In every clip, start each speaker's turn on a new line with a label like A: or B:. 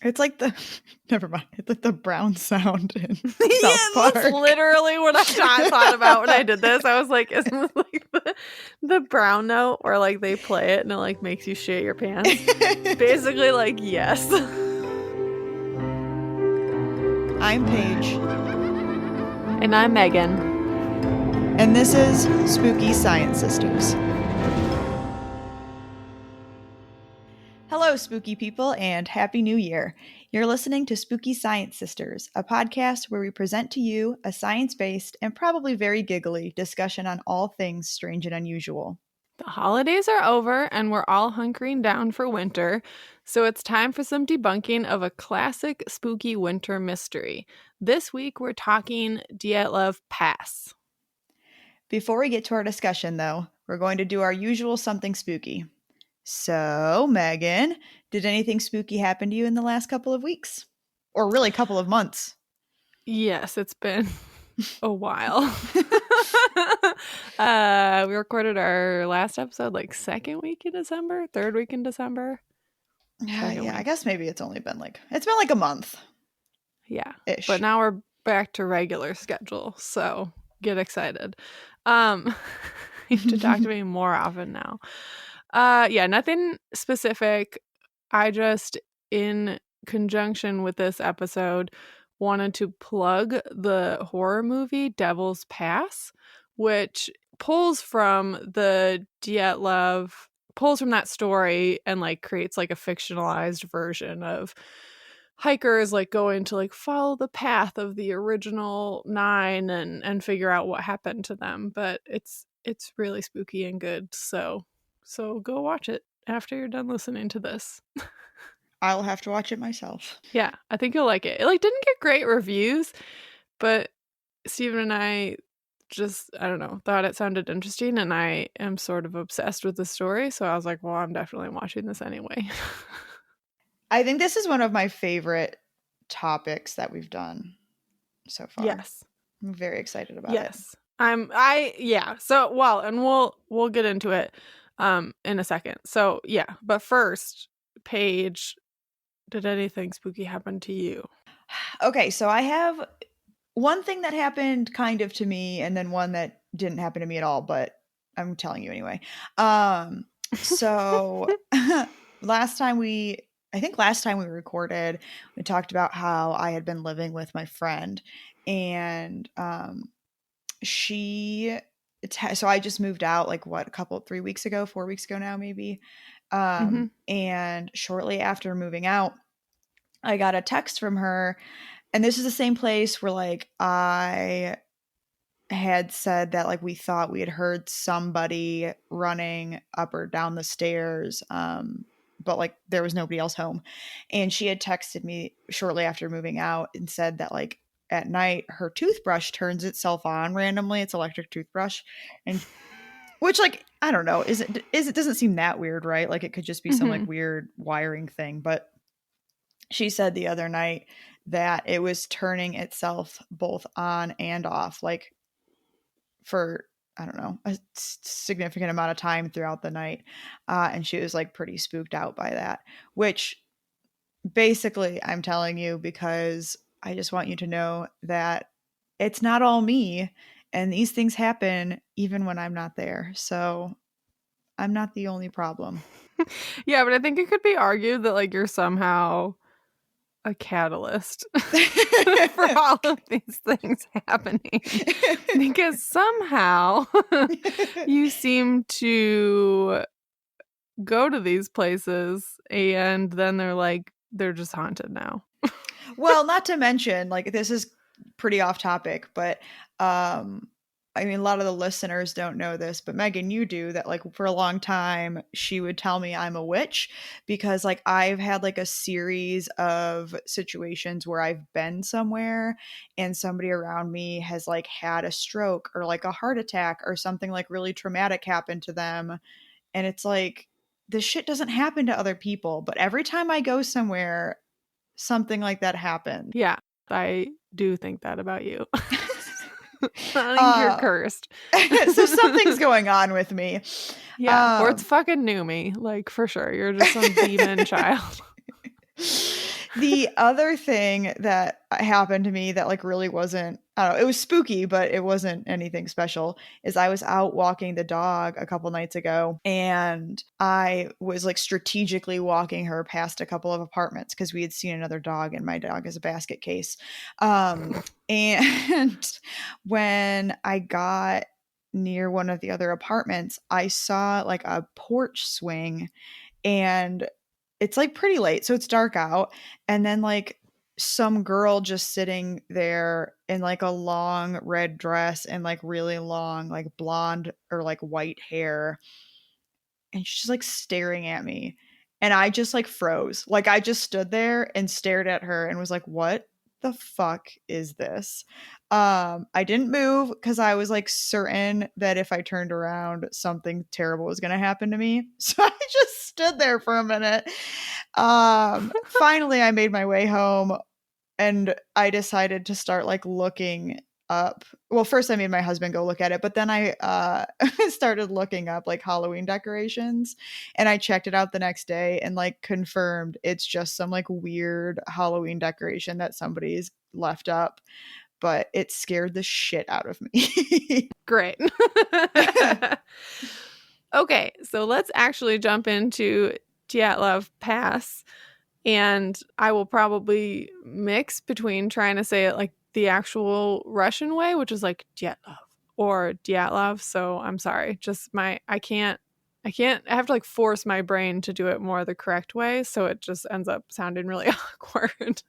A: It's like the never mind. It's like the brown sound in
B: Yeah,
A: South Park.
B: that's literally what I thought about when I did this. I was like, isn't this like the brown note where like they play it and it like makes you shit your pants? Basically, like, yes.
A: I'm Paige.
B: And I'm Megan.
A: And this is Spooky Science Sisters. Hello, spooky people, and Happy New Year. You're listening to Spooky Science Sisters, a podcast where we present to you a science-based and probably very giggly discussion on all things strange and unusual.
B: The holidays are over and we're all hunkering down for winter, so it's time for some debunking of a classic spooky winter mystery. This week we're talking Dyatlov Pass.
A: Before we get to our discussion, though, we're going to do our usual something spooky. So, Megan, did anything spooky happen to you in the last couple of weeks? Or really couple of months?
B: Yes, it's been a while. We recorded our last episode like second week in December, third week in December.
A: I guess maybe it's been like a month.
B: Yeah.
A: Ish.
B: But now we're back to regular schedule, so get excited. You have to talk to me more often now. Yeah, nothing specific. I just, in conjunction with this episode, wanted to plug the horror movie Devil's Pass, which pulls from the Dyatlov, pulls from that story and like creates like a fictionalized version of hikers like going to like follow the path of the original 9 and figure out what happened to them. But it's really spooky and good, so go watch it after you're done listening to this.
A: I'll have to watch it myself.
B: Yeah, I think you'll like it. It like didn't get great reviews, but Steven and I just, I don't know, thought it sounded interesting, and I am sort of obsessed with the story, so I was like, well, I'm definitely watching this anyway.
A: I think this is one of my favorite topics that we've done so far.
B: Yes.
A: I'm very excited about it.
B: Yes. So, well, and we'll get into it in a second. So, yeah, but first, Paige, did anything spooky happen to you?
A: Okay, so I have one thing that happened kind of to me and then one that didn't happen to me at all, but I'm telling you anyway. So last time we recorded, we talked about how I had been living with my friend, and so I just moved out like 4 weeks ago now maybe. And shortly after moving out, I got a text from her, and this is the same place where like I had said that like we thought we had heard somebody running up or down the stairs, but like there was nobody else home. And she had texted me shortly after moving out and said that like at night her toothbrush turns itself on randomly. It's electric toothbrush, and which like I don't know, it doesn't seem that weird, right? Like it could just be some like weird wiring thing. But she said the other night that it was turning itself both on and off, like for, I don't know, a significant amount of time throughout the night. And she was like pretty spooked out by that, which basically I'm telling you because I just want you to know that it's not all me, and these things happen even when I'm not there. So I'm not the only problem.
B: Yeah, but I think it could be argued that like you're somehow a catalyst for all of these things happening, because somehow you seem to go to these places and then they're just haunted now.
A: Well, not to mention, like, this is pretty off topic, but I mean, a lot of the listeners don't know this, but Megan, you do, that like for a long time she would tell me I'm a witch because like I've had like a series of situations where I've been somewhere and somebody around me has like had a stroke or like a heart attack or something like really traumatic happened to them. And it's like, this shit doesn't happen to other people, but every time I go somewhere, something like that happened.
B: Yeah, I do think that about you. I think you're cursed.
A: So something's going on with me.
B: Yeah, or it's fucking new me, like for sure. You're just some demon child.
A: The other thing that happened to me that like really wasn't, I don't know, it was spooky, but it wasn't anything special, is I was out walking the dog a couple nights ago and I was like strategically walking her past a couple of apartments because we had seen another dog and my dog is a basket case. And when I got near one of the other apartments, I saw like a porch swing and it's like pretty late, so it's dark out. And then like some girl just sitting there in like a long red dress and like really long, like blonde or like white hair. And she's like staring at me. And I just like froze. Like I just stood there and stared at her and was like, what the fuck is this? I didn't move because I was like certain that if I turned around, something terrible was gonna happen to me. So I just stood there for a minute. Finally I made my way home and I decided to start like looking up. Well, first I made my husband go look at it, but then I started looking up like Halloween decorations and I checked it out the next day and like confirmed it's just some like weird Halloween decoration that somebody's left up, but it scared the shit out of me.
B: Great. Okay, so let's actually jump into Dyatlov Pass. And I will probably mix between trying to say it like the actual Russian way, which is like Dyatlov or Dyatlov. So I'm sorry. Just I have to like force my brain to do it more the correct way. So it just ends up sounding really awkward.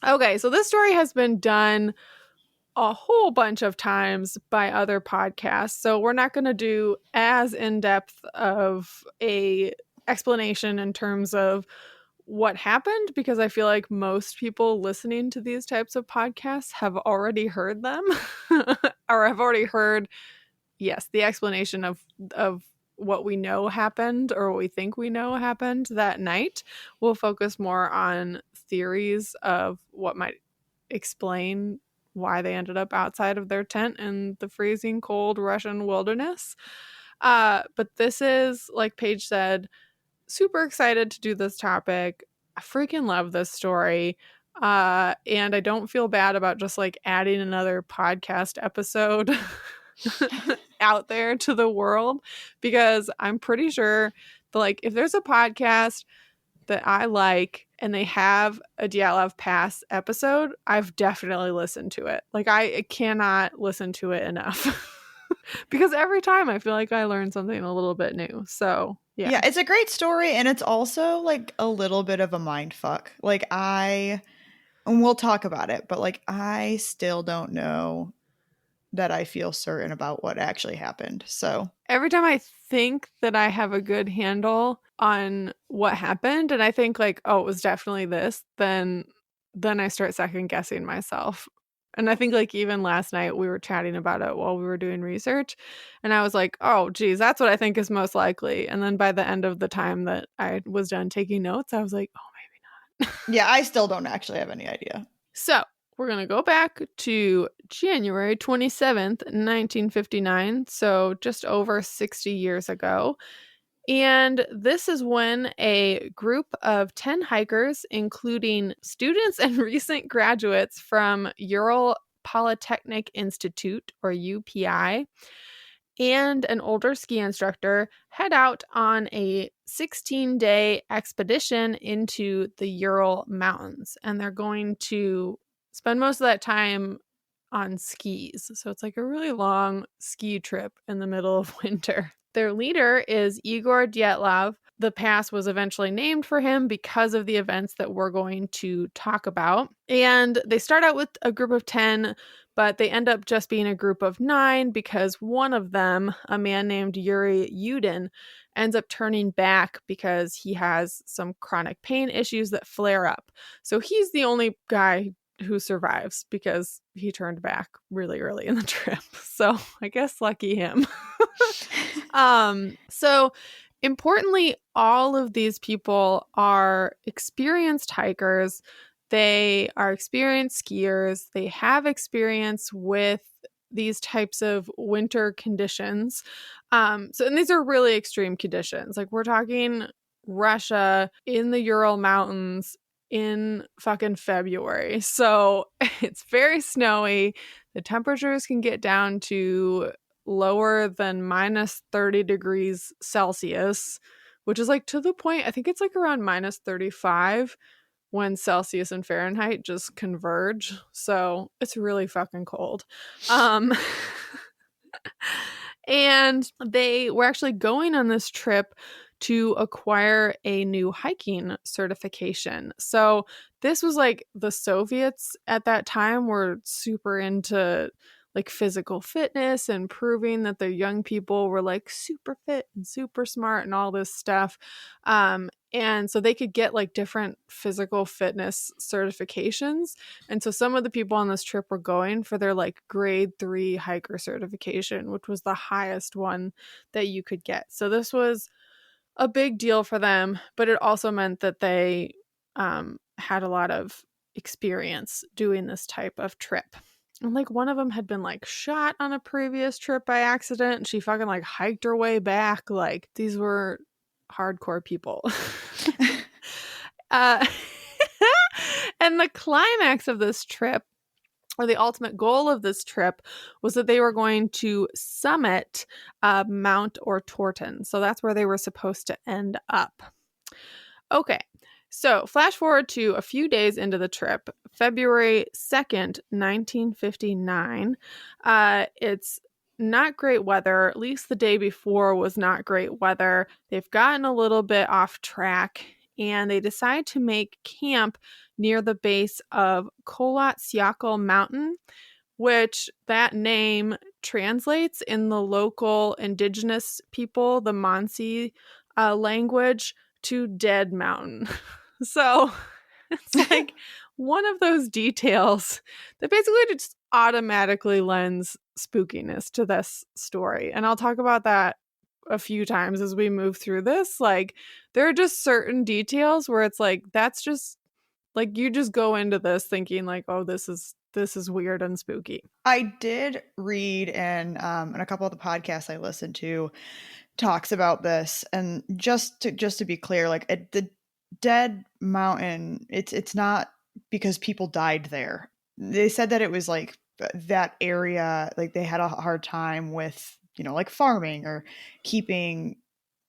B: Okay. So this story has been done a whole bunch of times by other podcasts. So we're not going to do as in-depth of a explanation in terms of what happened, because I feel like most people listening to these types of podcasts have already heard them or have already heard, yes, the explanation of what we know happened or what we think we know happened that night. We'll focus more on theories of what might explain why they ended up outside of their tent in the freezing cold Russian wilderness. But this is, like Paige said, super excited to do this topic. I freaking love this story. And I don't feel bad about just like adding another podcast episode out there to the world, because I'm pretty sure that like if there's a podcast that I like and they have a Dyatlov Pass episode, I've definitely listened to it. Like I cannot listen to it enough. Because every time I feel like I learn something a little bit new. So
A: Yeah, it's a great story and it's also like a little bit of a mind fuck. Like and we'll talk about it, but like I still don't know that I feel certain about what actually happened. So
B: every time I think that I have a good handle on what happened and I think like, oh, it was definitely this, then I start second guessing myself. And I think like even last night we were chatting about it while we were doing research and I was like, oh, geez, that's what I think is most likely. And then by the end of the time that I was done taking notes, I was like, oh, maybe not.
A: Yeah, I still don't actually have any idea.
B: So we're going to go back to January 27th, 1959, so just over 60 years ago. And this is when a group of 10 hikers, including students and recent graduates from Ural Polytechnic Institute, or UPI, and an older ski instructor head out on a 16-day expedition into the Ural Mountains. And they're going to spend most of that time on skis. So it's like a really long ski trip in the middle of winter. Their leader is Igor Dyatlov. The pass was eventually named for him because of the events that we're going to talk about. And they start out with a group of 10, but they end up just being a group of 9 because one of them, a man named Yuri Yudin, ends up turning back because he has some chronic pain issues that flare up. So he's the only guy who survives because he turned back really early in the trip. So I guess lucky him. So importantly, all of these people are experienced hikers. They are experienced skiers. They have experience with these types of winter conditions. And these are really extreme conditions. Like we're talking Russia in the Ural Mountains in fucking February. So it's very snowy. The temperatures can get down to lower than minus 30 degrees Celsius, which is like to the point, I think it's like around minus 35 when Celsius and Fahrenheit just converge. So it's really fucking cold. And they were actually going on this trip to acquire a new hiking certification. So this was like the Soviets at that time were super into like physical fitness and proving that their young people were like super fit and super smart and all this stuff. And so they could get like different physical fitness certifications. And so some of the people on this trip were going for their like grade 3 hiker certification, which was the highest one that you could get. So this was a big deal for them, but it also meant that they had a lot of experience doing this type of trip. And like one of them had been like shot on a previous trip by accident. And she fucking like hiked her way back. Like these were hardcore people. uh, and the climax of this trip, or the ultimate goal of this trip, was that they were going to summit Mount Ortorton. So that's where they were supposed to end up. Okay, so flash forward to a few days into the trip, February 2nd, 1959. It's not great weather. At least the day before was not great weather. They've gotten a little bit off track, and they decide to make camp near the base of Kholat Syakhl Mountain, which that name translates in the local indigenous people, the Mansi language, to Dead Mountain. So it's like one of those details that basically just automatically lends spookiness to this story. And I'll talk about that a few times as we move through this. Like there are just certain details where it's like that's just like you just go into this thinking like, oh, this is weird and spooky.
A: I did read and a couple of the podcasts I listened to talks about this, and just to be clear, like the Dead Mountain, it's not because people died there. They said that it was like that area, like they had a hard time with, you know, like farming or keeping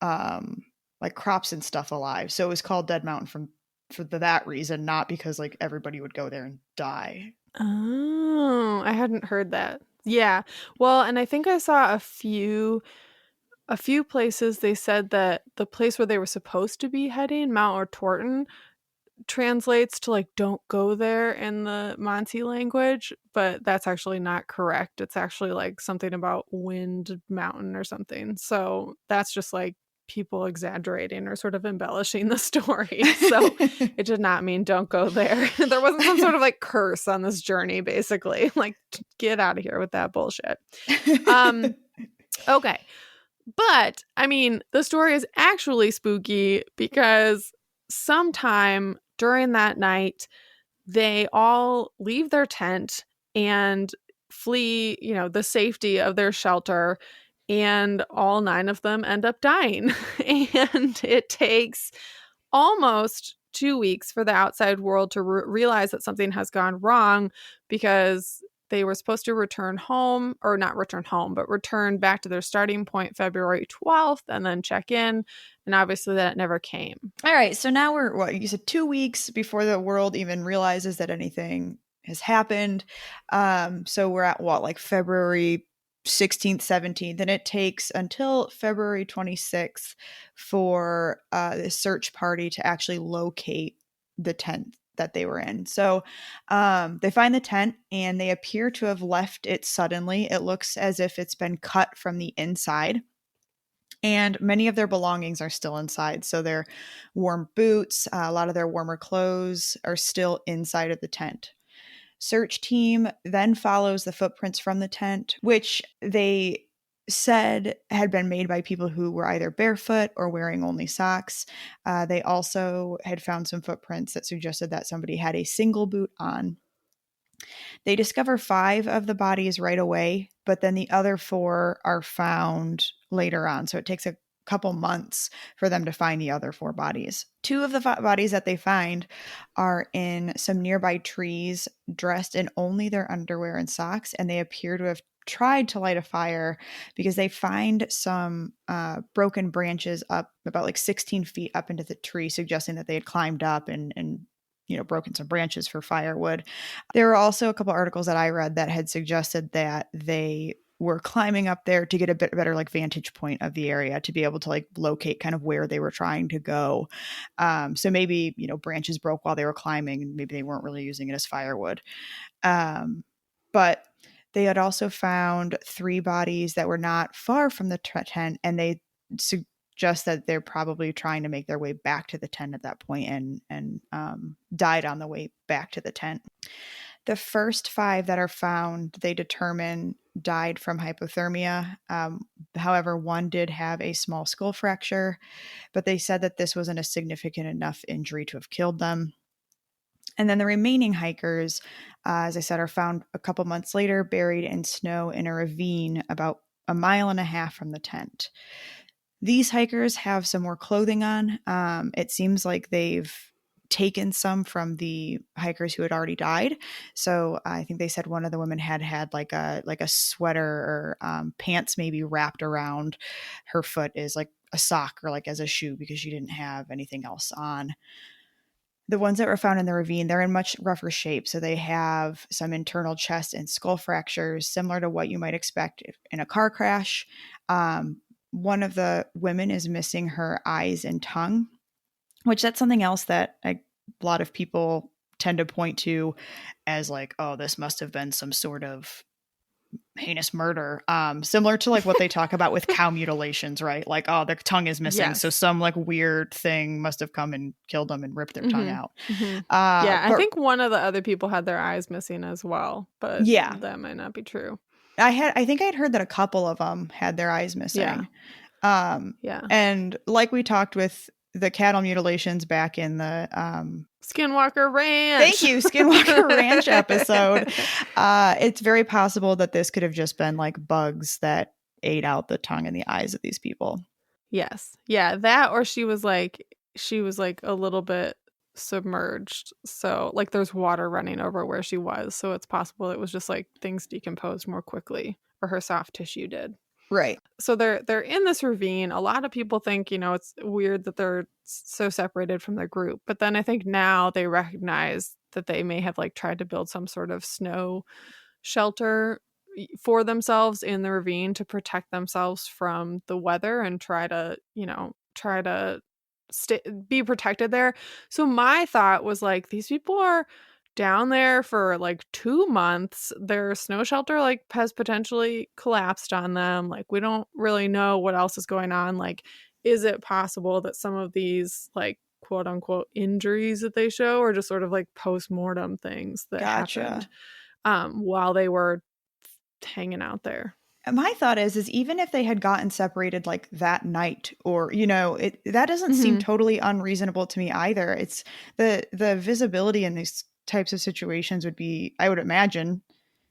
A: like crops and stuff alive. So it was called Dead Mountain for that reason, not because like everybody would go there and die.
B: Oh, I hadn't heard that. Yeah. Well, and I think I saw a few places they said that the place where they were supposed to be heading, Mount Ortorton, translates to like don't go there in the Mansi language, but that's actually not correct. It's actually like something about Wind Mountain or something. So that's just like people exaggerating or sort of embellishing the story. So it did not mean don't go there. There wasn't some sort of like curse on this journey, basically. Like get out of here with that bullshit. Okay. But I mean, the story is actually spooky because sometime during that night, they all leave their tent and flee, you know, the safety of their shelter. And all 9 of them end up dying. And it takes almost 2 weeks for the outside world to realize that something has gone wrong, because they were supposed to return home, or not return home, but return back to their starting point February 12th and then check in. And obviously that never came.
A: All right. So now we're, what, you said 2 weeks before the world even realizes that anything has happened. So we're at what, like February 16th, 17th, and it takes until February 26th for the search party to actually locate the tent that they were in. So they find the tent and they appear to have left it suddenly. It looks as if it's been cut from the inside. And many of their belongings are still inside. So their warm boots, a lot of their warmer clothes are still inside of the tent. Search team then follows the footprints from the tent, which they said had been made by people who were either barefoot or wearing only socks. They also had found some footprints that suggested that somebody had a single boot on. They discover 5 of the bodies right away, but then the other 4 are found later on. So it takes couple months for them to find the other 4 bodies. 2 of the bodies that they find are in some nearby trees, dressed in only their underwear and socks, and they appear to have tried to light a fire because they find some broken branches up about like 16 feet up into the tree, suggesting that they had climbed up and broken some branches for firewood. There were also a couple articles that I read that had suggested that they were climbing up there to get a bit better like vantage point of the area, to be able to like locate kind of where they were trying to go. So maybe, branches broke while they were climbing, and maybe they weren't really using it as firewood. But they had also found 3 bodies that were not far from the tent, and they suggest that they're probably trying to make their way back to the tent at that point and died on the way back to the tent. The first 5 that are found, they determine died from hypothermia. However, one did have a small skull fracture, but they said that this wasn't a significant enough injury to have killed them. And then the remaining hikers, as I said, are found a couple months later, buried in snow in a ravine about 1.5 miles from the tent. These hikers have some more clothing on. It seems like they've taken some from the hikers who had already died. So I think they said one of the women had like a sweater or pants maybe wrapped around her foot as like a sock or like as a shoe, because she didn't have anything else on. The ones that were found in the ravine, they're in much rougher shape. So they have some internal chest and skull fractures, similar to what you might expect in a car crash. One of the women is missing her eyes and tongue, which that's something else that a lot of people tend to point to as like, oh, this must have been some sort of heinous murder, similar to like what they talk about with cow mutilations, right? Like, oh, their tongue is missing,
B: Yes.
A: so some like weird thing must have come and killed them and ripped their tongue out.
B: I think one of the other people had their eyes missing as well, but that might not be true.
A: I think I had heard that a couple of them had their eyes missing. And like we talked with the cattle mutilations back in the
B: Skinwalker Ranch.
A: Thank you, Skinwalker Ranch episode. It's very possible that this could have just been like bugs that ate out the tongue and the eyes of these people.
B: Yes. Yeah, that, or she was like a little bit submerged. So like there's water running over where she was. So it's possible it was just like things decomposed more quickly, or her soft tissue did.
A: Right.
B: So they're in this ravine. A lot of people think, it's weird that they're so separated from their group. But then I think now they recognize that they may have like tried to build some sort of snow shelter for themselves in the ravine to protect themselves from the weather and try to be protected there. So my thought was like, these people are down there for like 2 months. Their snow shelter like has potentially collapsed on them. Like, we don't really know what else is going on. Like, is it possible that some of these like quote unquote injuries that they show are just sort of like post-mortem things that happened while they were hanging out there?
A: My thought is even if they had gotten separated like that night, or that doesn't seem totally unreasonable to me either. It's the visibility in these types of situations would be, I would imagine,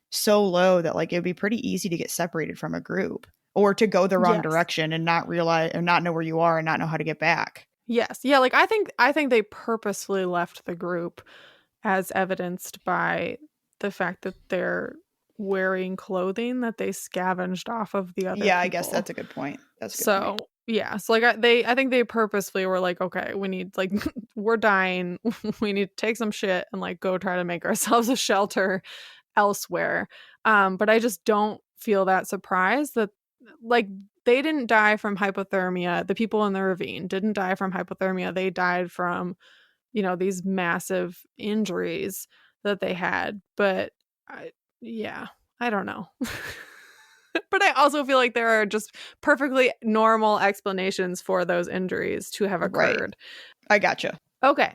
A: so low that like it would be pretty easy to get separated from a group, or to go the wrong direction and not realize or not know where you are and not know how to get back.
B: Yes. Yeah, like I think they purposefully left the group, as evidenced by the fact that they're wearing clothing that they scavenged off of the other people.
A: I guess that's a good point.
B: Yeah, so like I think they purposely were like, okay, we need like we're dying, we need to take some shit and like go try to make ourselves a shelter elsewhere. But I just don't feel that surprised that like they didn't die from hypothermia. The people in the ravine didn't die from hypothermia. They died from these massive injuries that they had. But I don't know. But I also feel like there are just perfectly normal explanations for those injuries to have occurred.
A: Right. I gotcha.
B: Okay.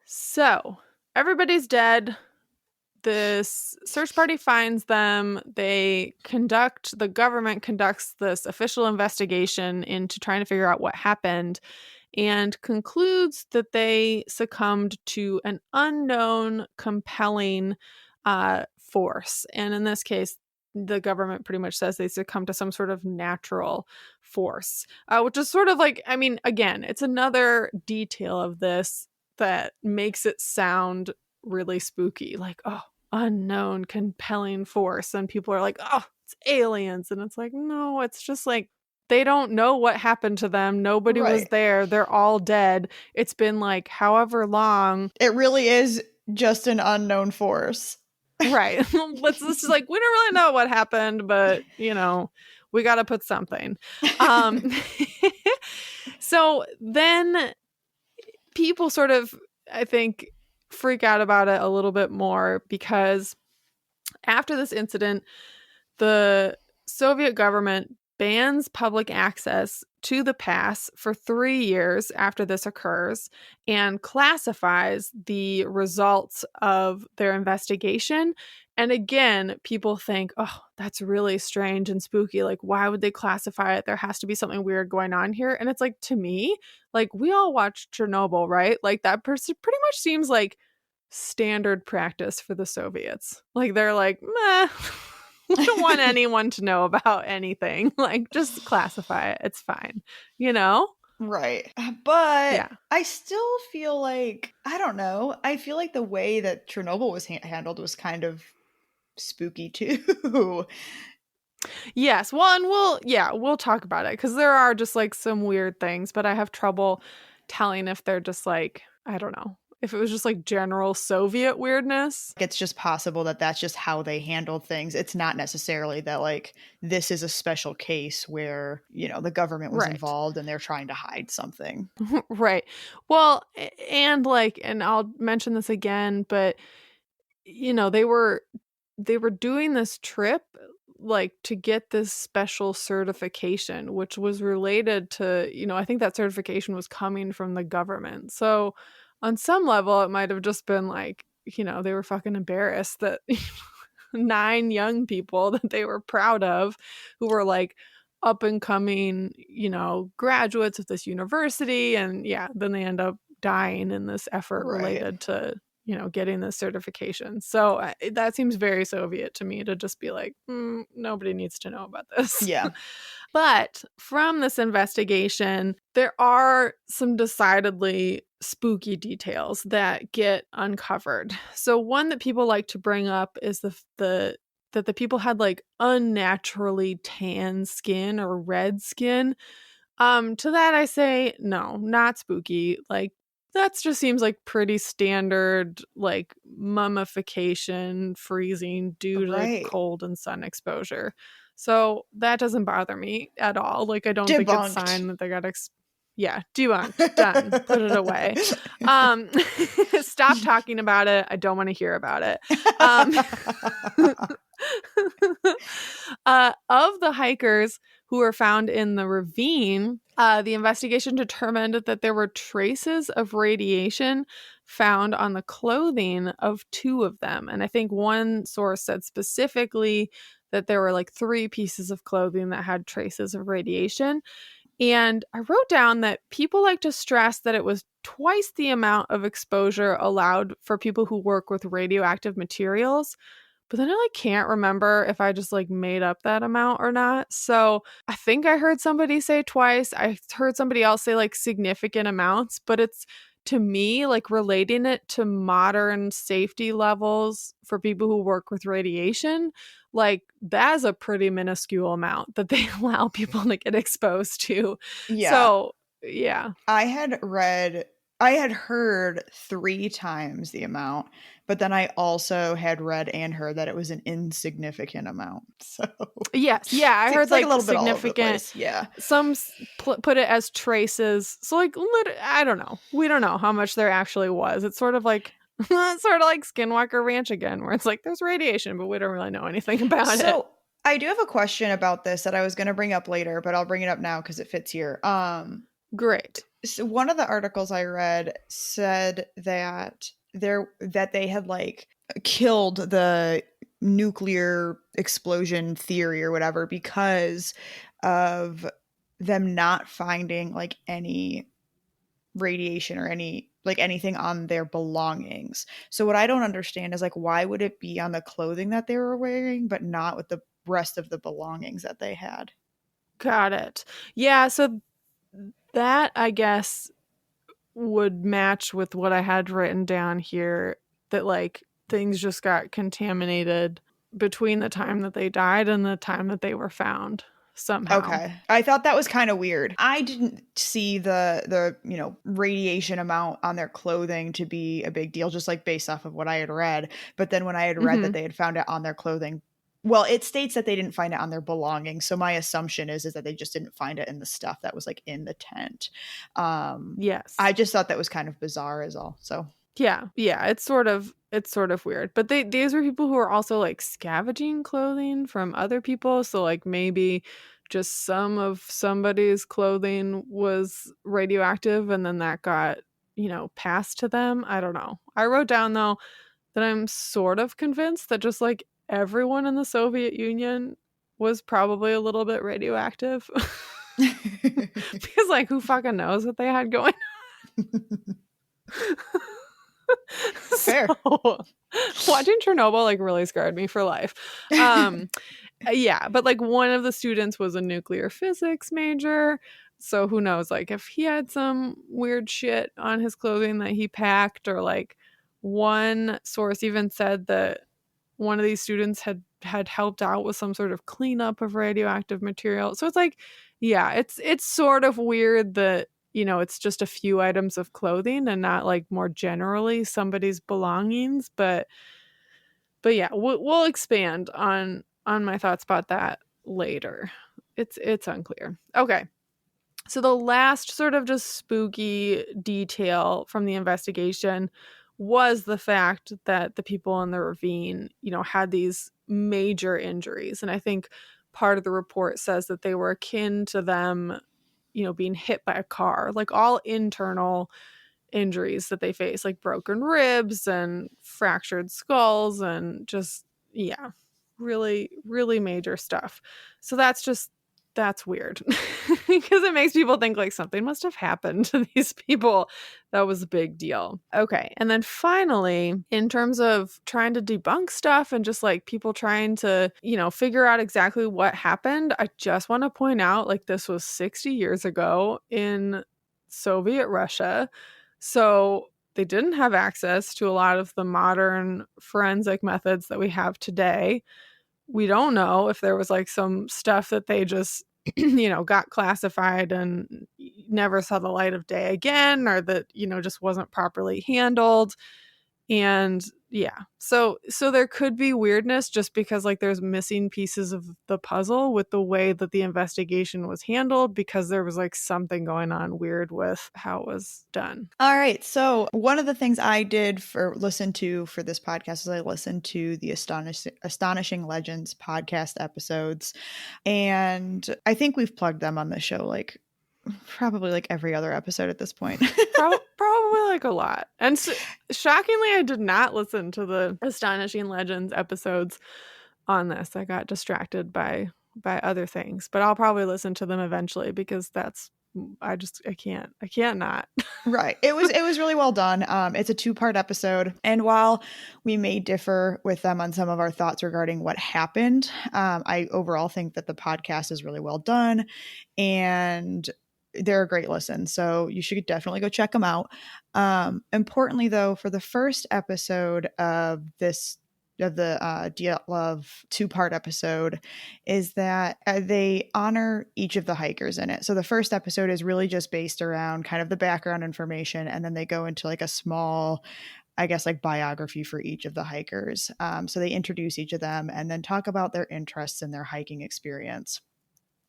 B: So everybody's dead. This search party finds them. The government conducts this official investigation into trying to figure out what happened, and concludes that they succumbed to an unknown compelling force. And in this case, the government pretty much says they succumb to some sort of natural force, which is sort of like, I mean, again, it's another detail of this that makes it sound really spooky, like, oh, unknown compelling force, and people are like, oh, it's aliens, and it's like, no, it's just like they don't know what happened to them. Nobody was
A: Right.
B: there. They're all dead. It's been like however long.
A: It really is just an unknown force.
B: Right. Let's just like, we don't really know what happened, but we got to put something. Um, so then people sort of, I think, freak out about it a little bit more because after this incident, the Soviet government bans public access to the pass for 3 years after this occurs and classifies the results of their investigation. And again, people think, oh, that's really strange and spooky. Like, why would they classify it? There has to be something weird going on here. And it's like, to me, like, we all watched Chernobyl, right? Like, that person pretty much seems like standard practice for the Soviets. Like, they're like, meh. We don't want anyone to know about anything. Like, just classify it. It's fine.
A: Right. But
B: Yeah.
A: I still feel like, I don't know. I feel like the way that Chernobyl was handled was kind of spooky too.
B: Yes. Well, and we'll talk about it because there are just like some weird things, but I have trouble telling if they're just like, I don't know, if it was just like general Soviet weirdness.
A: It's just possible that that's just how they handled things. It's not necessarily that like this is a special case where, the government was
B: Right.
A: involved and they're trying to hide something.
B: Right. Well, and I'll mention this again, but they were doing this trip like to get this special certification, which was related to, I think that certification was coming from the government. So on some level, it might have just been like, they were fucking embarrassed that 9 young people that they were proud of, who were like up and coming, graduates of this university. And yeah, then they end up dying in this effort related to getting this certification. So that seems very Soviet to me, to just be like, nobody needs to know about this.
A: Yeah.
B: But from this investigation, there are some decidedly spooky details that get uncovered. So one that people like to bring up is that the people had like unnaturally tan skin or red skin. To that I say, no, not spooky. Like, that just seems like pretty standard, like mummification, freezing due to cold and sun exposure. So that doesn't bother me at all. Like, I don't think it's a sign that they got debunked. Done. Put it away. Stop talking about it. I don't want to hear about it. Of the hikers who were found in the ravine, the investigation determined that there were traces of radiation found on the clothing of 2 of them. And I think one source said specifically that there were like 3 pieces of clothing that had traces of radiation. And I wrote down that people like to stress that it was twice the amount of exposure allowed for people who work with radioactive materials. But then I can't remember if I just like made up that amount or not. So I think I heard somebody say twice. I heard somebody else say like significant amounts, but it's, to me, like relating it to modern safety levels for people who work with radiation, like that is a pretty minuscule amount that they allow people to get exposed to.
A: Yeah.
B: So yeah.
A: I had heard 3 times the amount, but then I also had read and heard that it was an insignificant amount. So
B: yes, yeah, I heard like
A: a little
B: significant.
A: Bit all over the place. Yeah,
B: some put it as traces. So like, I don't know. We don't know how much there actually was. It's sort of like Skinwalker Ranch again, where it's like there's radiation, but we don't really know anything about it.
A: So I do have a question about this that I was going to bring up later, but I'll bring it up now because it fits here.
B: Great.
A: So one of the articles I read said that they had like killed the nuclear explosion theory or whatever because of them not finding like any radiation or any like anything on their belongings. So what I don't understand is like, why would it be on the clothing that they were wearing but not with the rest of the belongings that they had.
B: Got it. Yeah, so that, I guess, would match with what I had written down here, that like things just got contaminated between the time that they died and the time that they were found somehow.
A: Okay. I thought that was kind of weird. I didn't see the radiation amount on their clothing to be a big deal, just like based off of what I had read. But then when I had read that they had found it on their clothing, well, it states that they didn't find it on their belongings. So my assumption is that they just didn't find it in the stuff that was like in the tent.
B: Yes.
A: I just thought that was kind of bizarre is all. So
B: yeah, it's sort of weird. But these were people who were also like scavenging clothing from other people, so like maybe just some of somebody's clothing was radioactive and then that got, passed to them. I don't know. I wrote down though that I'm sort of convinced that just like everyone in the Soviet Union was probably a little bit radioactive. Because like who fucking knows what they had going on?
A: Fair.
B: So, watching Chernobyl like really scarred me for life. Yeah, but like one of the students was a nuclear physics major, so who knows, like if he had some weird shit on his clothing that he packed, or like one source even said that one of these students had helped out with some sort of cleanup of radioactive material. So it's like, yeah, it's sort of weird that, it's just a few items of clothing and not like more generally somebody's belongings. But yeah, we'll expand on my thoughts about that later. It's unclear. Okay. So the last sort of just spooky detail from the investigation was the fact that the people in the ravine, had these major injuries. And I think part of the report says that they were akin to them, being hit by a car, like all internal injuries that they face, like broken ribs and fractured skulls and just, yeah, really, really major stuff. So that's weird because it makes people think like something must have happened to these people. That was a big deal. Okay. And then finally, in terms of trying to debunk stuff and just like people trying to, figure out exactly what happened, I just want to point out like this was 60 years ago in Soviet Russia. So they didn't have access to a lot of the modern forensic methods that we have today. We don't know if there was like some stuff that they just, got classified and never saw the light of day again, or that, just wasn't properly handled. And yeah, so there could be weirdness just because like there's missing pieces of the puzzle with the way that the investigation was handled, because there was like something going on weird with how it was done.
A: All right. So one of the things I did for this podcast is I listened to the Astonishing Legends podcast episodes. And I think we've plugged them on the show like probably like every other episode at this point.
B: Probably like a lot. And shockingly, I did not listen to the Astonishing Legends episodes on this. I got distracted by other things, but I'll probably listen to them eventually because I can't not.
A: Right. It was really well done. It's a 2-part episode. And while we may differ with them on some of our thoughts regarding what happened, I overall think that the podcast is really well done and they're a great listen. So you should definitely go check them out. Importantly though, for the first episode of the Dyatlov 2-part episode is that they honor each of the hikers in it. So the first episode is really just based around kind of the background information, and then they go into like a small, I guess, like biography for each of the hikers. So they introduce each of them and then talk about their interests and their hiking experience.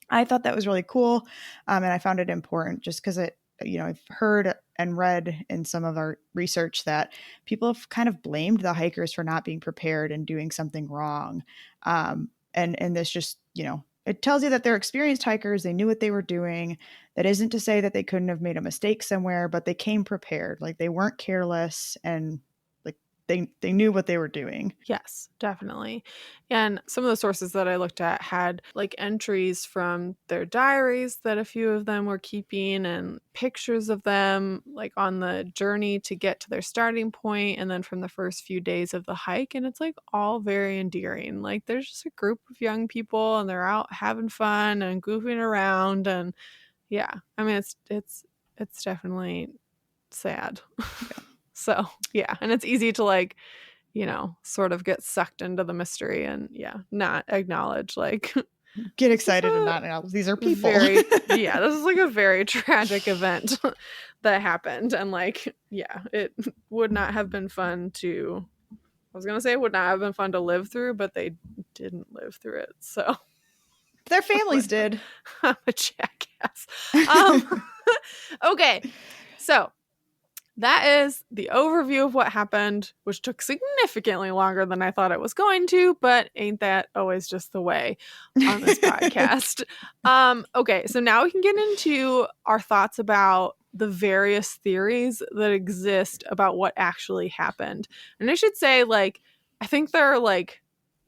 A: I thought that was really cool, and I found it important just because I've heard and read in some of our research that people have kind of blamed the hikers for not being prepared and doing something wrong. And this just, it tells you that they're experienced hikers. They knew what they were doing. That isn't to say that they couldn't have made a mistake somewhere, but they came prepared. Like they weren't careless and like they knew what they were doing.
B: Yes, definitely. And some of the sources that I looked at had like entries from their diaries that a few of them were keeping and pictures of them like on the journey to get to their starting point and then from the first few days of the hike. And it's like all very endearing. Like there's just a group of young people and they're out having fun and goofing around. And yeah, I mean, it's definitely sad.
A: Yeah.
B: So yeah, and it's easy to like, you know, sort of get sucked into the mystery and not acknowledge like
A: Get excited and not know these are people.
B: this is like a very tragic event that happened. And like, it would not have been fun to, I was going to say it would not have been fun to live through, but they didn't live through it. So
A: Their families did.
B: I'm a jackass. Okay. So that is the overview of what happened, which took significantly longer than I thought it was going to, but ain't that always just the way on this podcast? Okay, so now we can get into our thoughts about the various theories that exist about what actually happened. And I should say, like, I think there are like,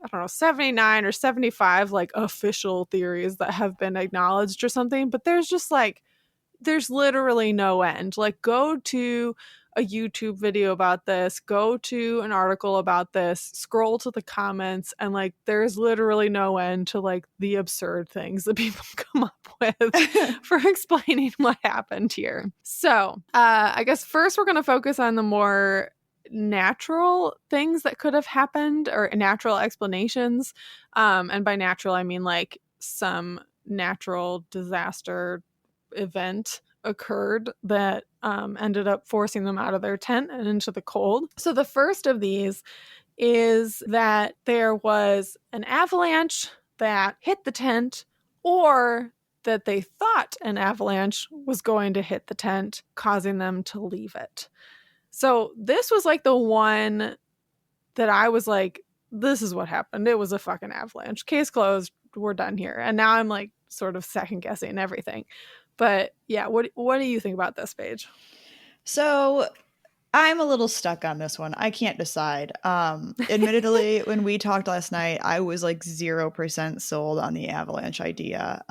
B: I don't know, 79 or 75 like official theories that have been acknowledged or something, but there's just like, there's literally no end. Like, go to a YouTube video about this, go to an article about this, scroll to the comments, and like there's literally no end to like the absurd things that people come up with for explaining what happened here. So I guess first we're going to focus on the more natural things that could have happened or natural explanations. And by natural, I mean like some natural disaster event occurred that ended up forcing them out of their tent and into the cold. So the first of these is that there was an avalanche that hit the tent, or that they thought an avalanche was going to hit the tent, causing them to leave it. So this was like the one that I was like, this is what happened. It was a fucking avalanche. Case closed. We're done here. And now I'm like sort of second guessing everything. But yeah, what do you think about this, Paige?
A: So I'm a little stuck on this one. I can't decide. Admittedly, when we talked last night, I was like 0% sold on the avalanche idea.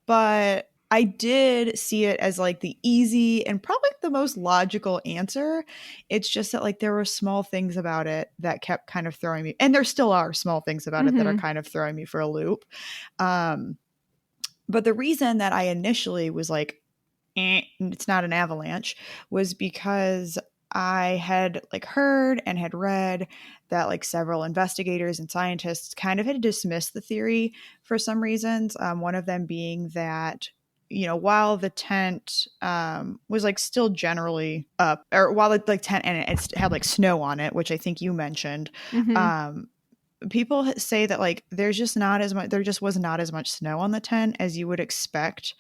A: But I did see it as like the easy and probably the most logical answer. It's just that like there were small things about it that kept kind of throwing me, and there still are small things about it that are kind of throwing me for a loop. But the reason that I initially was like, it's not an avalanche, was because I had like heard and had read that like several investigators and scientists kind of had dismissed the theory for some reasons. One of them being that, you know, while the tent was like still generally up, or while the like tent and it had like snow on it, which I think you mentioned, people say that like there just was not as much snow on the tent as you would expect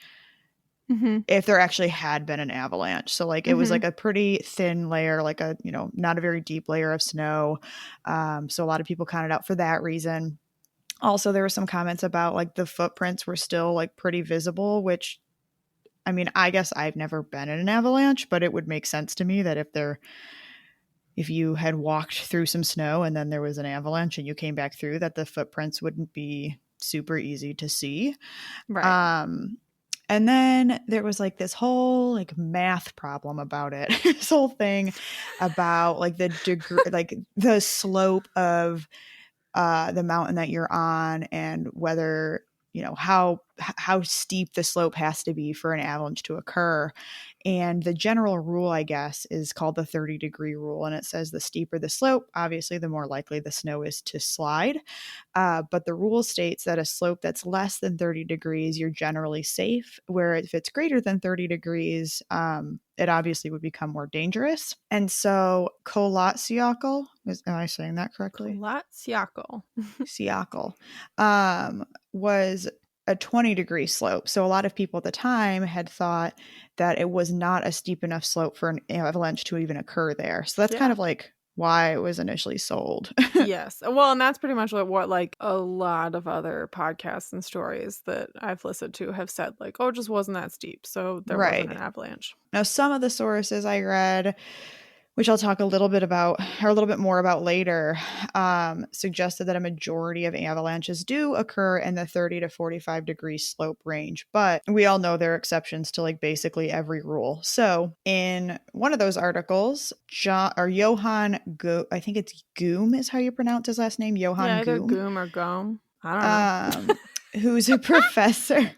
A: if there actually had been an avalanche. So like it was like a pretty thin layer, like a, you know, not a very deep layer of snow. So a lot of people counted out for that reason. Also, there were some comments about like the footprints were still like pretty visible, which, I mean, I guess I've never been in an avalanche, but it would make sense to me that if you had walked through some snow and then there was an avalanche and you came back through, that the footprints wouldn't be super easy to see.
B: Right.
A: And then there was like this whole like math problem about it. This whole thing about like the degree, like the slope of the mountain that you're on, and whether, you know, how steep the slope has to be for an avalanche to occur. And the general rule, I guess, is called the 30-degree rule. And it says the steeper the slope, obviously, the more likely the snow is to slide. But the rule states that a slope that's less than 30 degrees, you're generally safe. Where if it's greater than 30 degrees, it obviously would become more dangerous. And so Kolatsiakal, am I saying that correctly?
B: Kolatsiakal.
A: Siakal, was a 20-degree slope. So a lot of people at the time had thought that it was not a steep enough slope for an avalanche to even occur there. So that's kind of like why it was initially sold.
B: Yes. Well, and that's pretty much what like a lot of other podcasts and stories that I've listened to have said, like, oh, it just wasn't that steep. So there wasn't an avalanche.
A: Now, some of the sources I read which I'll talk a little bit about or a little bit more about later, suggested that a majority of avalanches do occur in the 30 to 45 degree slope range. But we all know there are exceptions to like basically every rule. So in one of those articles, Johann I think it's Goom is how you pronounce his last name,
B: Yeah,
A: Johann
B: either
A: Goom,
B: Goom or Gom. I don't know.
A: who's a professor.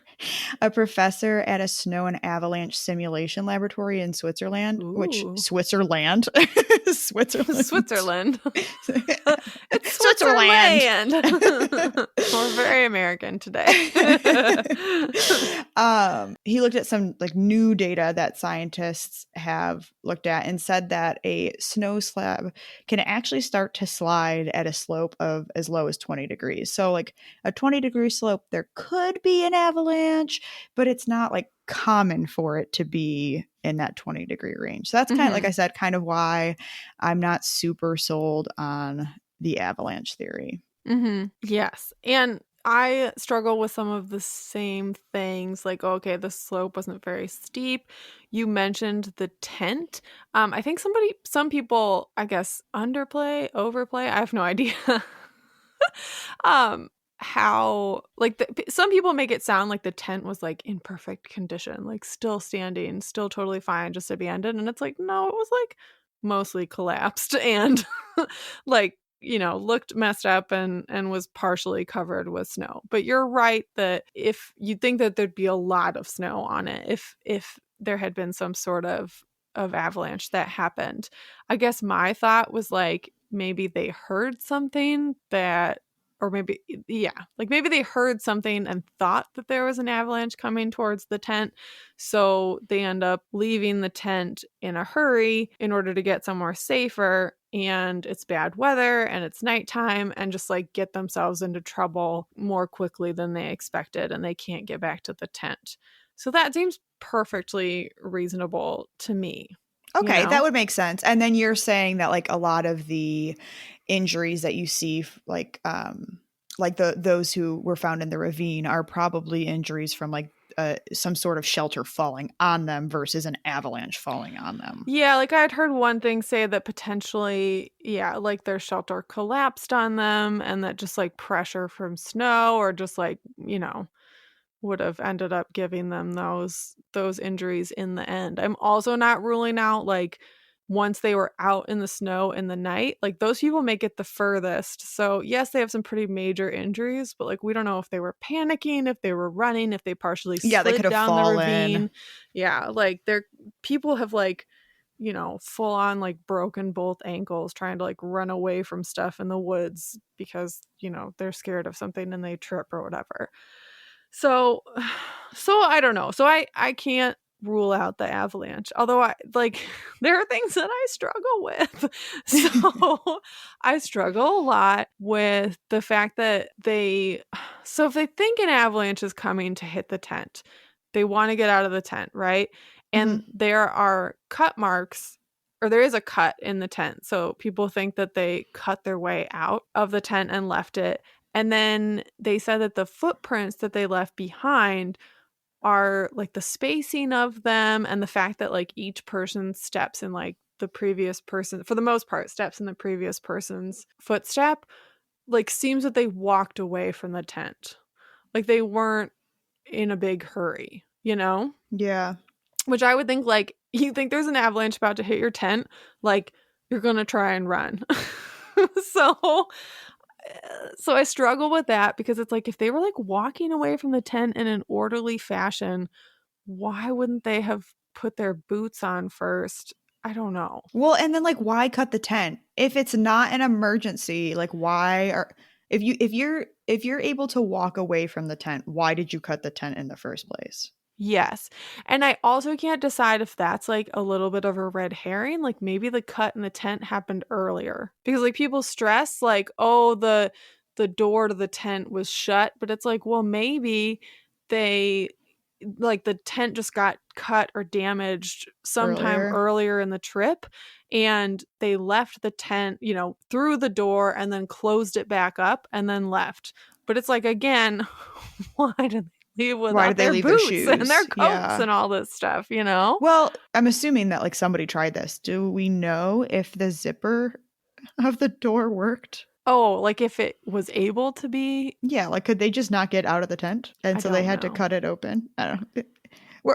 A: A professor at a snow and avalanche simulation laboratory in Switzerland, which
B: Ooh.
A: Switzerland,
B: Switzerland. It's
A: Switzerland.
B: Switzerland. We're very American today.
A: He looked at some like new data that scientists have looked at and said that a snow slab can actually start to slide at a slope of as low as 20 degrees. So like a 20-degree slope, there could be an avalanche, but it's not like common for it to be in that 20-degree range. So that's kind of, like I said, kind of why I'm not super sold on the avalanche theory.
B: Yes. And I struggle with some of the same things, like, okay, the slope wasn't very steep. You mentioned the tent. I think some people, I guess, overplay. I have no idea. How like some people make it sound like the tent was like in perfect condition, like still standing, still totally fine, just abandoned, and it's like no, it was like mostly collapsed and like looked messed up and was partially covered with snow. But you're right that if you think that there'd be a lot of snow on it if there had been some sort of avalanche that happened. I guess my thought was like maybe they heard something that, or maybe, yeah, like maybe they heard something and thought that there was an avalanche coming towards the tent. So they end up leaving the tent in a hurry in order to get somewhere safer. And it's bad weather and it's nighttime, and just like get themselves into trouble more quickly than they expected. And they can't get back to the tent. So that seems perfectly reasonable to me.
A: Okay, that would make sense. And then you're saying that like a lot of the injuries that you see like those who were found in the ravine are probably injuries from like some sort of shelter falling on them versus an avalanche falling on them.
B: Yeah, like I had heard one thing say that potentially, yeah, like their shelter collapsed on them and that just like pressure from snow or just like, would have ended up giving them those injuries in the end. I'm also not ruling out like once they were out in the snow in the night, like those people make it the furthest. So yes, they have some pretty major injuries, but like we don't know if they were panicking, if they were running, if they partially
A: They
B: slid
A: could have
B: down the
A: fallen.
B: ravine. Yeah, like people have like full on like broken both ankles trying to like run away from stuff in the woods because, they're scared of something and they trip or whatever. So I don't know. So I can't rule out the avalanche. Although there are things that I struggle with. So I struggle a lot with the fact that so if they think an avalanche is coming to hit the tent, they want to get out of the tent, right? And there are cut marks, or there is a cut in the tent. So people think that they cut their way out of the tent and left it. And then they said that the footprints that they left behind are like the spacing of them and the fact that like each person steps in like the previous person, for the most part, steps in the previous person's footstep, like seems that they walked away from the tent. Like they weren't in a big hurry,
A: Yeah.
B: Which I would think like, you think there's an avalanche about to hit your tent, like you're going to try and run. So I struggle with that because it's like if they were like walking away from the tent in an orderly fashion, why wouldn't they have put their boots on first? I don't know.
A: Well, and then like why cut the tent? If it's not an emergency, like why are if you're able to walk away from the tent, why did you cut the tent in the first place?
B: Yes. And I also can't decide if that's like a little bit of a red herring. Like maybe the cut in the tent happened earlier. Because like people stress like, oh, the door to the tent was shut. But it's like, well, maybe they like the tent just got cut or damaged sometime earlier in the trip. And they left the tent, through the door and then closed it back up and then left. But it's like, again, why did they leave
A: Why
B: without
A: did they
B: their
A: leave their
B: boots and their
A: shoes?
B: coats
A: Yeah.
B: and all this stuff, you know?
A: Well, I'm assuming that like somebody tried this. Do we know if the zipper of the door worked?
B: Oh, like if it was able to be?
A: Yeah, like could they just not get out of the tent? And
B: I
A: so they
B: don't
A: had to
B: know.
A: cut it open. I don't know.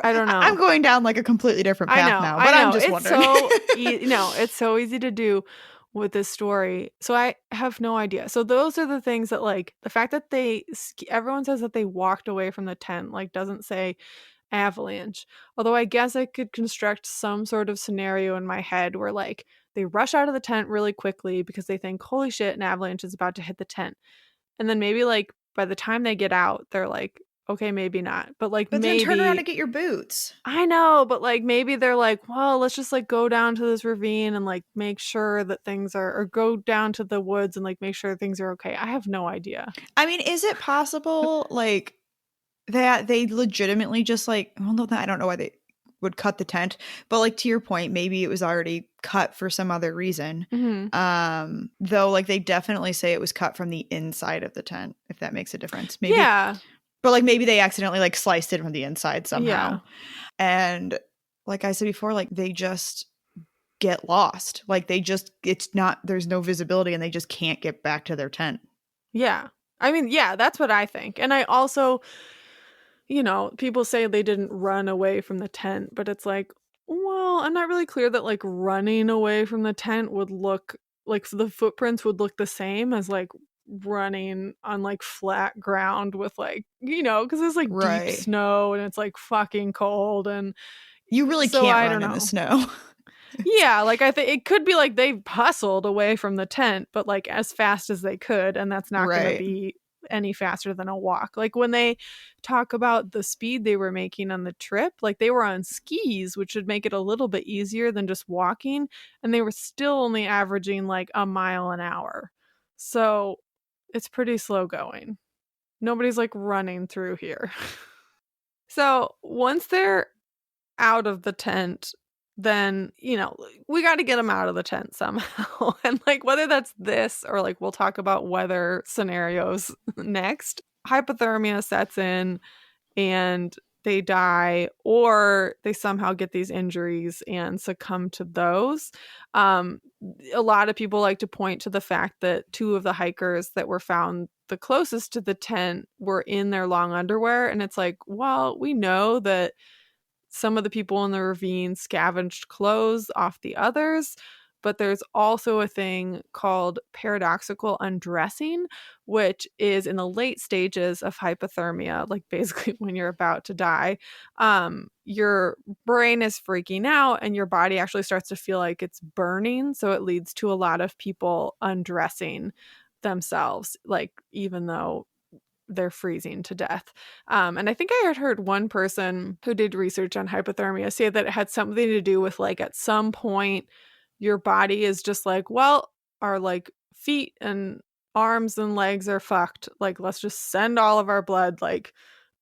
B: I don't
A: I'm
B: know.
A: going down like a completely different path now,
B: I
A: but I'm
B: know.
A: just
B: It's
A: wondering.
B: so it's so easy to do with this story. So I have no idea. So those are the things that like the fact that everyone says that they walked away from the tent like doesn't say avalanche. Although I guess I could construct some sort of scenario in my head where like they rush out of the tent really quickly because they think holy shit an avalanche is about to hit the tent. And then maybe like by the time they get out they're like okay, maybe not. But like
A: But then turn around
B: maybe
A: and get your boots.
B: I know, but like maybe they're like, well, let's just like go down to this ravine and like make sure that things are, or go down to the woods and like make sure things are okay. I have no idea.
A: I mean, is it possible like that they legitimately just like, well, no, I don't know why they would cut the tent, but like to your point, maybe it was already cut for some other reason.
B: Mm-hmm.
A: Though like they definitely say it was cut from the inside of the tent, if that makes a difference. Maybe,
B: Yeah.
A: but like maybe they accidentally like sliced it from the inside somehow.
B: Yeah.
A: And like I said before, like they just get lost. Like they just, it's not, there's no visibility and they just can't get back to their tent.
B: Yeah. I mean, yeah, that's what I think. And I also, you know, people say they didn't run away from the tent, but it's like, well, I'm not really clear that like running away from the tent would look like the footprints would look the same as like running on like flat ground with like, you know, because it's like deep
A: Right.
B: snow and it's like fucking cold. And
A: You really
B: so
A: can't
B: I
A: run
B: don't
A: in the
B: know.
A: snow.
B: Yeah, like I think it could be like they hustled away from the tent, but like as fast as they could, and that's not going to
A: Right.
B: be any faster than a walk. Like when they talk about the speed they were making on the trip, like they were on skis, which would make it a little bit easier than just walking, and they were still only averaging like a mile an hour. So it's pretty slow going. Nobody's like running through here. So once they're out of the tent, then, you know, we got to get them out of the tent somehow. And like whether that's this or like we'll talk about weather scenarios next, hypothermia sets in and they die or they somehow get these injuries and succumb to those. Um, a lot of people like to point to the fact that two of the hikers that were found the closest to the tent were in their long underwear. And it's like, well, we know that some of the people in the ravine scavenged clothes off the others, but there's also a thing called paradoxical undressing, which is in the late stages of hypothermia, like basically when you're about to die. Your brain is freaking out and your body actually starts to feel like it's burning. So it leads to a lot of people undressing themselves, like even though they're freezing to death. And I think I had heard one person who did research on hypothermia say that it had something to do with like at some point your body is just like, well, our like feet and arms and legs are fucked. Like, let's just send all of our blood like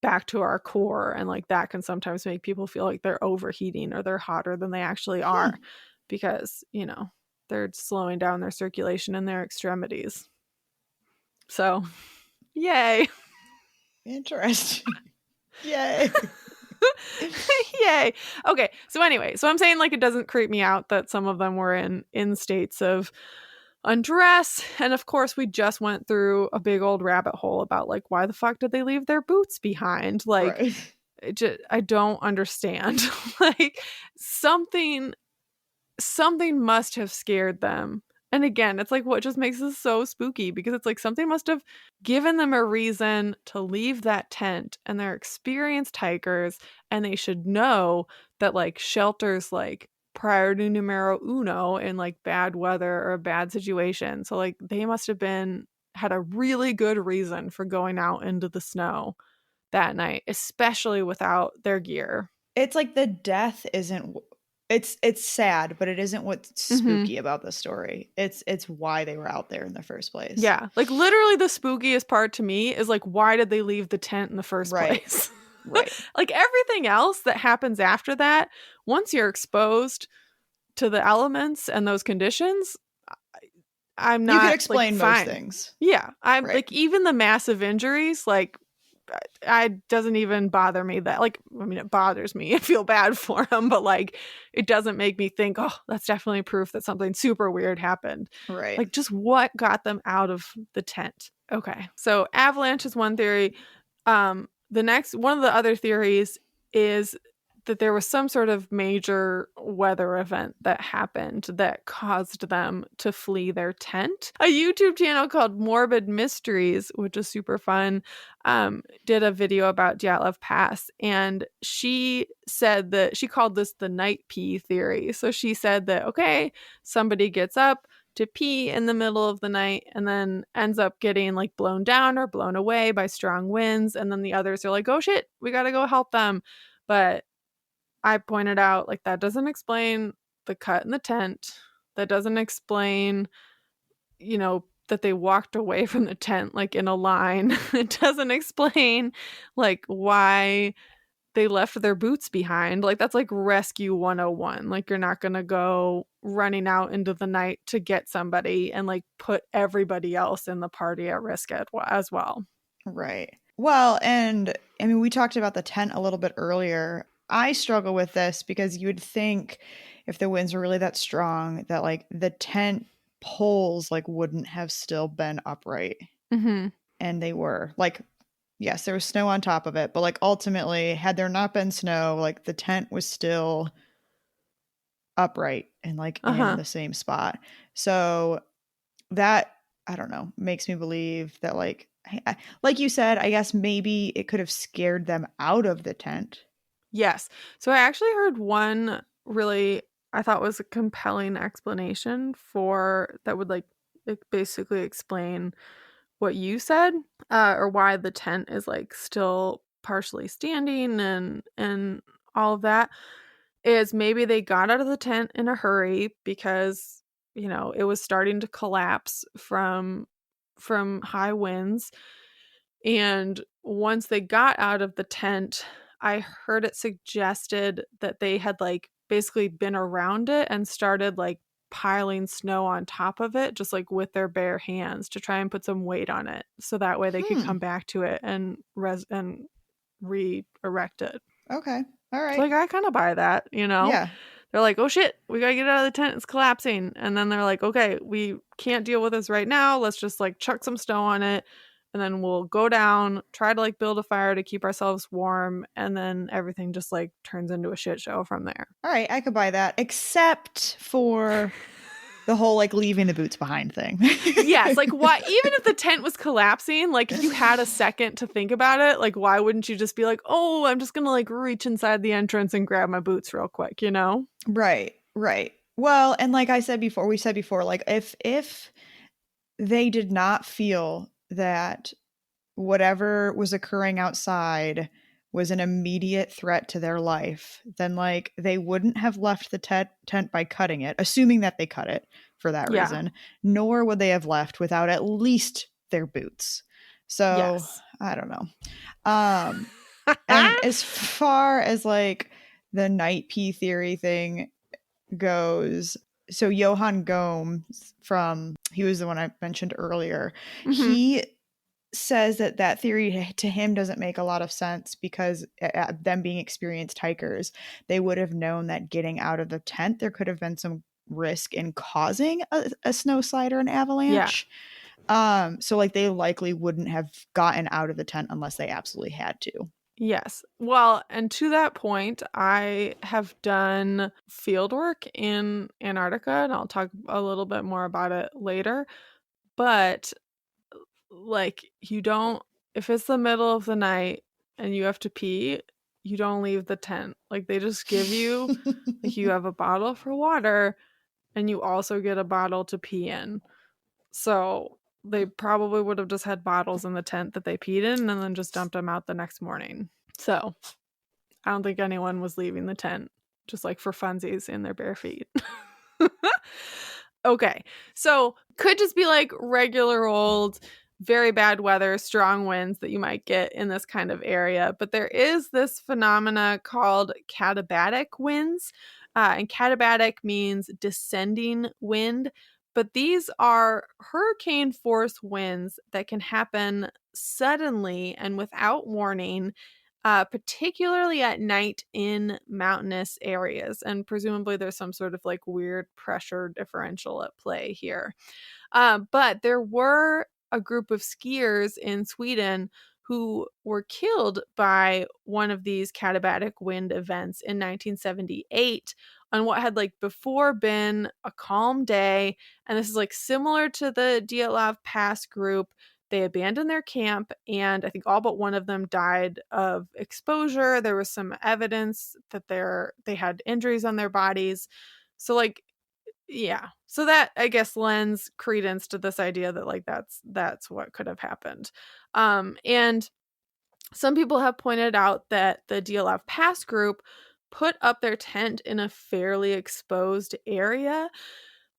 B: back to our core. And like that can sometimes make people feel like they're overheating or they're hotter than they actually are because, you know, they're slowing down their circulation in their extremities. So yay.
A: Interesting. Yay.
B: Yay. Okay. So anyway, so I'm saying like it doesn't creep me out that some of them were in states of undress. And of course, we just went through a big old rabbit hole about like why the fuck did they leave their boots behind? Like I don't understand. Like something must have scared them. And again, it's like what just makes this so spooky because it's like something must have given them a reason to leave that tent and they're experienced hikers and they should know that like shelters like priority numero uno in like bad weather or a bad situation. So like they must have had a really good reason for going out into the snow that night, especially without their gear.
A: It's like the death isn't it's sad, but it isn't what's spooky about the story. It's why they were out there in the first place.
B: Yeah. Like literally the spookiest part to me is like why did they leave the tent in the first place?
A: Right.
B: Like everything else that happens after that, once you're exposed to the elements and those conditions, I'm not
A: you could explain
B: like,
A: most
B: fine.
A: things.
B: Yeah. I'm like even the massive injuries, like it doesn't even bother me that, like, I mean, it bothers me. I feel bad for them, but like, it doesn't make me think, oh, that's definitely proof that something super weird happened.
A: Right.
B: Like, just what got them out of the tent? Okay. So avalanche is one theory. The next, one of the other theories is that there was some sort of major weather event that happened that caused them to flee their tent. A YouTube channel called Morbid Mysteries, which is super fun, did a video about Dyatlov Pass, and she said that she called this the night pee theory. So she said that, okay, somebody gets up to pee in the middle of the night and then ends up getting like blown down or blown away by strong winds, and then the others are like, oh shit, we gotta go help them. But I pointed out, like, that doesn't explain the cut in the tent. That doesn't explain, that they walked away from the tent, like, in a line. It doesn't explain, like, why they left their boots behind. Like, that's like rescue 101. Like, you're not going to go running out into the night to get somebody and, like, put everybody else in the party at risk as well.
A: Right. Well, and I mean, we talked about the tent a little bit earlier. I struggle with this because you would think if the winds were really that strong that like the tent poles like wouldn't have still been upright.
B: Mm-hmm.
A: And they were. Like, yes, there was snow on top of it, but like ultimately, had there not been snow, like the tent was still upright and like in the same spot. So that, I don't know, makes me believe that like you said, I guess maybe it could have scared them out of the tent.
B: Yes. So I actually heard one really, I thought was a compelling explanation for that would like basically explain what you said, or why the tent is like still partially standing and all of that, is maybe they got out of the tent in a hurry because, it was starting to collapse from high winds. And once they got out of the tent, I heard it suggested that they had like basically been around it and started like piling snow on top of it, just like with their bare hands to try and put some weight on it. So that way they could come back to it and re-erect it.
A: Okay. All right.
B: So like, I kind of buy that,
A: Yeah.
B: They're like, oh shit, we gotta get out of the tent, it's collapsing. And then they're like, okay, we can't deal with this right now. Let's just like chuck some snow on it. And then we'll go down, try to like build a fire to keep ourselves warm. And then everything just like turns into a shit show from there.
A: All right. I could buy that, except for the whole like leaving the boots behind thing.
B: Yes. Like, why, even if the tent was collapsing, like if you had a second to think about it, like why wouldn't you just be like, oh, I'm just going to like reach inside the entrance and grab my boots real quick,
A: Right. Right. Well, and like we said before, like if they did not feel that whatever was occurring outside was an immediate threat to their life, then like they wouldn't have left the tent by cutting it, assuming that they cut it for that reason, nor would they have left without at least their boots. So yes. I don't know. And as far as like the night pee theory thing goes, so Johann Gomes he was the one I mentioned earlier. Mm-hmm. He says that theory to him doesn't make a lot of sense because them being experienced hikers, they would have known that getting out of the tent, there could have been some risk in causing a snowslide or an avalanche. Yeah. So like they likely wouldn't have gotten out of the tent unless they absolutely had to.
B: Yes. Well, and to that point, I have done field work in Antarctica, and I'll talk a little bit more about it later. But like, if it's the middle of the night and you have to pee, you don't leave the tent. Like, they just give you, like, you have a bottle for water and you also get a bottle to pee in. So they probably would have just had bottles in the tent that they peed in and then just dumped them out the next morning. So I don't think anyone was leaving the tent just like for funsies in their bare feet. Okay. So could just be like regular old, very bad weather, strong winds that you might get in this kind of area. But there is this phenomena called katabatic winds. And katabatic means descending wind. but these are hurricane force winds that can happen suddenly and without warning, particularly at night in mountainous areas. And presumably there's some sort of like weird pressure differential at play here. But there were a group of skiers in Sweden who were killed by one of these katabatic wind events in 1978 on what had like before been a calm day. And this is like similar to the Dyatlov Pass group. They abandoned their camp, and I think all but one of them died of exposure. There was some evidence that they had injuries on their bodies. So like, yeah. So that, I guess, lends credence to this idea that like that's what could have happened. And some people have pointed out that the Dyatlov Pass group put up their tent in a fairly exposed area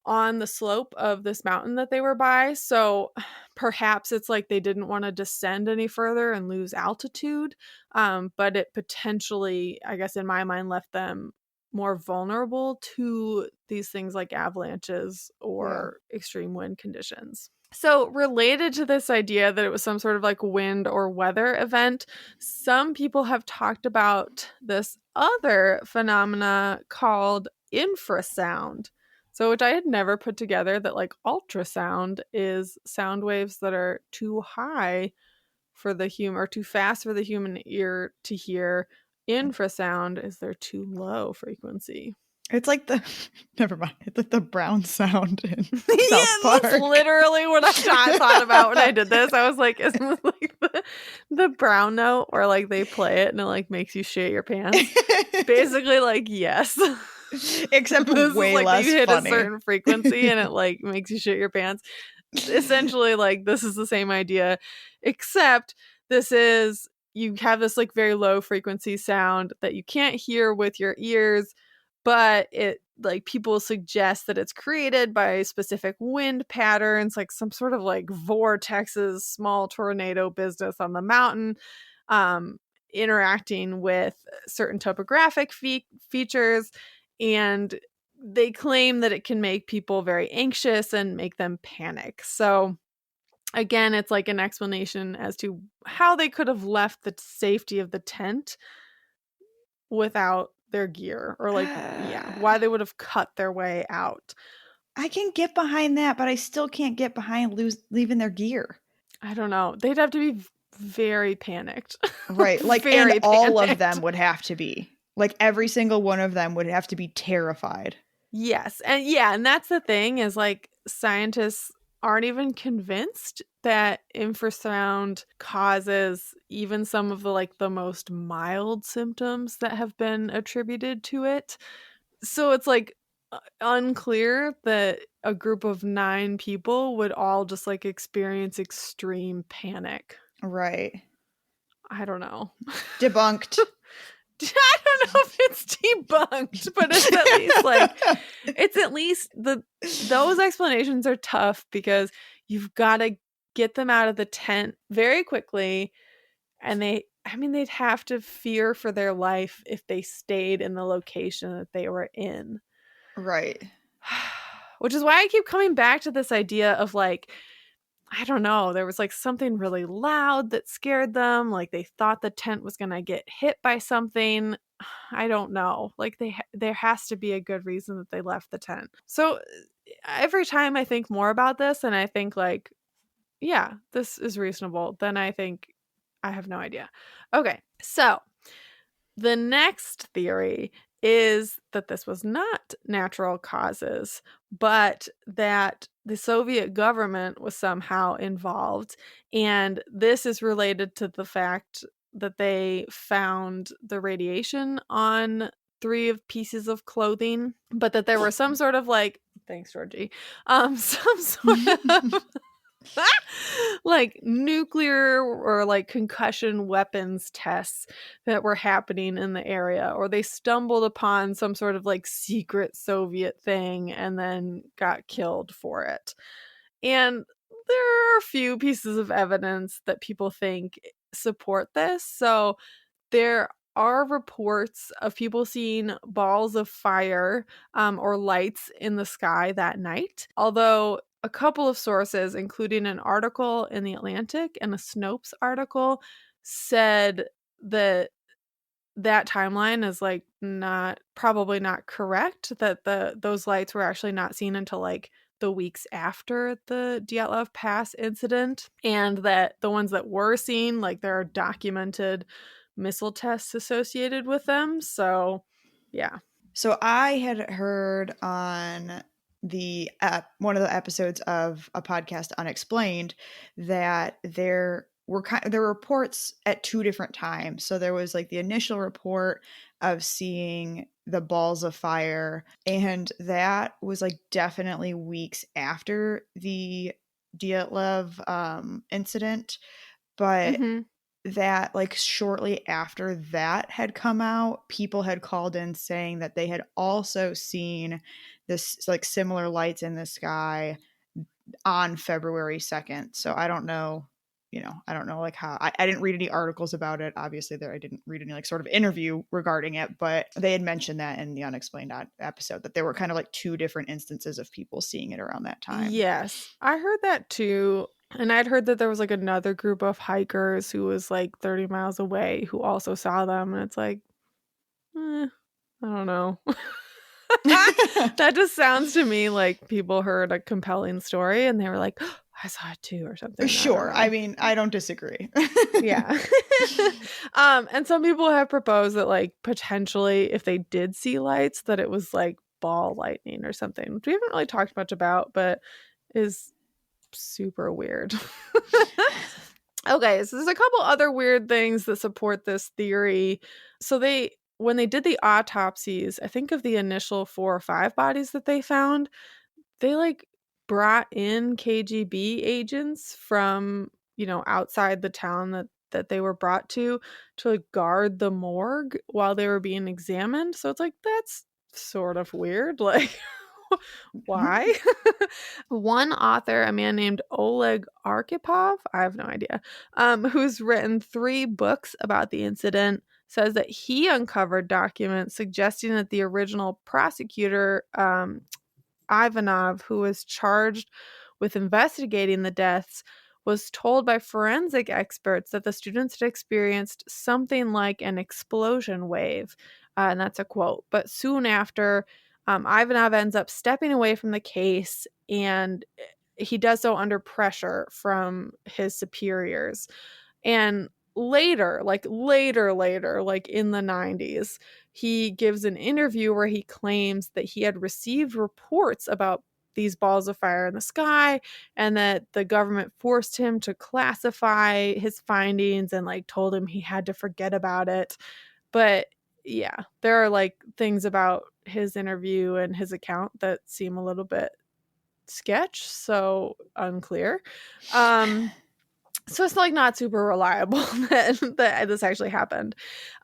B: on the slope of this mountain that they were by. So perhaps it's like they didn't want to descend any further and lose altitude. But it potentially, I guess in my mind, left them more vulnerable to these things like avalanches or extreme wind conditions. So related to this idea that it was some sort of like wind or weather event, some people have talked about this other phenomena called infrasound. So, which I had never put together, that like ultrasound is sound waves that are too high for the human, or too fast for the human ear to hear. Infrasound is their too low frequency.
A: It's like the never mind. It's like the brown sound in
B: Yeah,
A: South Park.
B: that's literally what I thought about when I did this. I was like, isn't this like the brown note where like they play it and it like makes you shit your pants? Basically, like, yes.
A: Except
B: this
A: way
B: is like
A: less
B: you hit
A: funny.
B: a certain frequency and it like makes you shit your pants. Essentially, like this is the same idea, except this is you have this like very low frequency sound that you can't hear with your ears, but it like people suggest that it's created by specific wind patterns, like some sort of like vortexes, small tornado business on the mountain, interacting with certain topographic features. And they claim that it can make people very anxious and make them panic. So again, it's like an explanation as to how they could have left the safety of the tent without their gear, or like, yeah, why they would have cut their way out.
A: I can get behind that, but I still can't get behind leaving their gear.
B: I don't know. They'd have to be very panicked.
A: Right. Like,
B: very
A: and all
B: panicked.
A: of them would have to be. Like, every single one of them would have to be terrified.
B: Yes. And yeah, and that's the thing is like scientists aren't even convinced that infrasound causes even some of the like the most mild symptoms that have been attributed to it. So it's like unclear that a group of 9 people would all just like experience extreme panic.
A: Right.
B: I don't know.
A: Debunked.
B: I don't know if it's debunked, but it's at least like it's at least those explanations are tough because you've got to get them out of the tent very quickly, and they'd have to fear for their life if they stayed in the location that they were in.
A: Right.
B: Which is why I keep coming back to this idea of like, I don't know, there was like something really loud that scared them. Like they thought the tent was going to get hit by something. I don't know. Like there has to be a good reason that they left the tent. So every time I think more about this and I think like, yeah, this is reasonable, then I think I have no idea. Okay. So the next theory is that this was not natural causes, but that the Soviet government was somehow involved. And this is related to the fact that they found the radiation on 3 pieces of clothing, but that there were some sort of like, thanks, Georgie, some sort of like nuclear or like concussion weapons tests that were happening in the area, or they stumbled upon some sort of like secret Soviet thing and then got killed for it. And there are a few pieces of evidence that people think support this. So there are reports of people seeing balls of fire or lights in the sky that night. Although a couple of sources, including an article in The Atlantic and a Snopes article, said that that timeline is like probably not correct, that those lights were actually not seen until like the weeks after the Dyatlov Pass incident, and that the ones that were seen, like there are documented missile tests associated with them. So yeah.
A: So I had heard on the one of the episodes of a podcast, Unexplained, that there were reports at two different times. So there was like the initial report of seeing the balls of fire, and that was like definitely weeks after the Dyatlov incident. But
B: Mm-hmm.
A: that like shortly after that had come out, people had called in saying that they had also seen this like similar lights in the sky on February 2nd. So I don't know, I don't know like how I didn't read any articles about it. Obviously I didn't read any like sort of interview regarding it, but they had mentioned that in the Unexplained episode, that there were kind of like two different instances of people seeing it around that time.
B: Yes, I heard that too. And I'd heard that there was like another group of hikers who was like 30 miles away who also saw them. And it's like, I don't know. That just sounds to me like people heard a compelling story and they were like, oh, I saw it too, or something.
A: Sure.
B: I
A: I mean, I don't disagree.
B: Yeah. And some people have proposed that like potentially if they did see lights, that it was like ball lightning or something, which we haven't really talked much about, but is super weird. Okay, so there's a couple other weird things that support this theory. So when they did the autopsies, I think of the initial 4 or 5 bodies that they found, they like brought in KGB agents from, outside the town that they were brought to like guard the morgue while they were being examined. So it's like, that's sort of weird. Like, why? One author, a man named Oleg Arkhipov, I have no idea, who's written 3 books about the incident, says that he uncovered documents suggesting that the original prosecutor, Ivanov, who was charged with investigating the deaths, was told by forensic experts that the students had experienced something like an explosion wave. And that's a quote. But soon after, Ivanov ends up stepping away from the case, and he does so under pressure from his superiors. And later, like in the 90s, he gives an interview where he claims that he had received reports about these balls of fire in the sky, and that the government forced him to classify his findings and like told him he had to forget about it. But yeah, there are like things about his interview and his account that seem a little bit sketch, so unclear. So it's like not super reliable that this actually happened.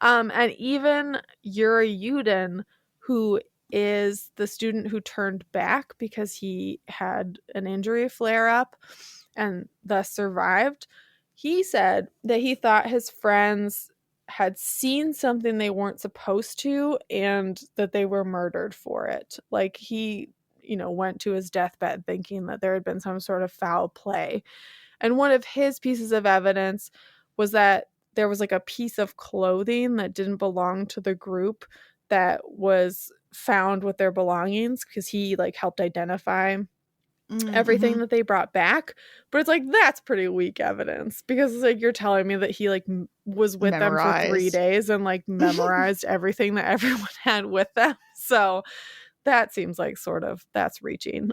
B: And even Yuri Yudin, who is the student who turned back because he had an injury flare up and thus survived, he said that he thought his friends had seen something they weren't supposed to and that they were murdered for it. Like he, went to his deathbed thinking that there had been some sort of foul play. And one of his pieces of evidence was that there was like a piece of clothing that didn't belong to the group that was found with their belongings, because he like helped identify everything that they brought back. But it's like, that's pretty weak evidence, because it's like, you're telling me that he like was with them for 3 days and like memorized everything that everyone had with them. So that seems like that's reaching.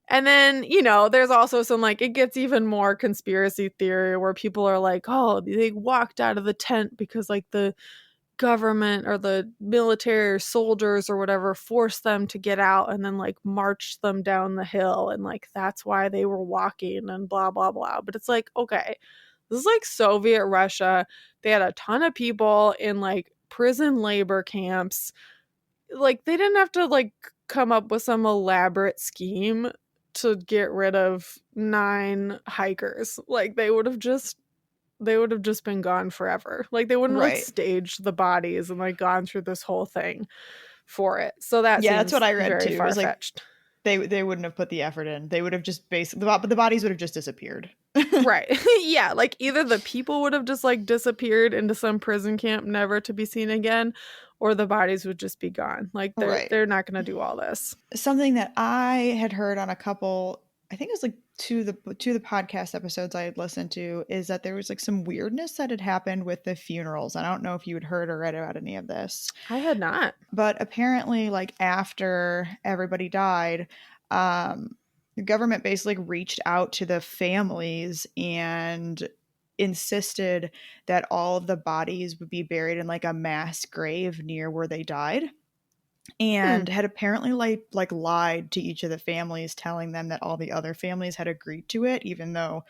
B: And then, there's also some like, it gets even more conspiracy theory where people are like, oh, they walked out of the tent because like the government or the military or soldiers or whatever forced them to get out and then like marched them down the hill. And like, that's why they were walking and blah, blah, blah. But it's like, okay, this is like Soviet Russia. They had a ton of people in like prison labor camps. Like, they didn't have to like come up with some elaborate scheme to get rid of 9 hikers. Like, they would have just they would have just been gone forever. Like they wouldn't like
A: Right.
B: staged the bodies and like gone through this whole thing for it. So that
A: Yeah, that's what
B: seems
A: I read
B: very
A: too. It was like
B: far-fetched.
A: they wouldn't have put the effort in. They would have just basically the bodies would have just disappeared.
B: Right. Yeah, like either the people would have just like disappeared into some prison camp never to be seen again, or the bodies would just be gone. Like
A: Right.
B: they're not going to do all this.
A: Something that I had heard on a couple, I think it was like two of the podcast episodes I had listened to, is that there was like some weirdness that had happened with the funerals. I don't know if you had heard or read about any of this.
B: I had not.
A: But apparently, like after everybody died, the government basically reached out to the families and insisted that all of the bodies would be buried in like a mass grave near where they died, and had apparently like lied to each of the families, telling them that all the other families had agreed to it, even though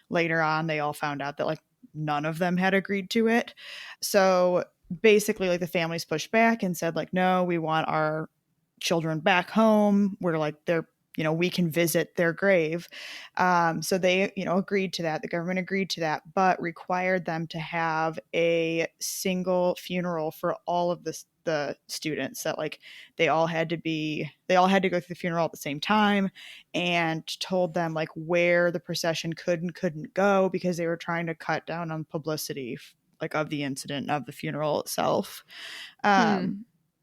A: later on they all found out that like none of them had agreed to it. So basically, like the families pushed back and said like, no, we want our children back home, where like they're, we can visit their grave. So they, agreed to that. The government agreed to that, but required them to have a single funeral for all of the students. That like they all had to go through the funeral at the same time, and told them like where the procession could and couldn't go, because they were trying to cut down on publicity like of the incident of the funeral itself.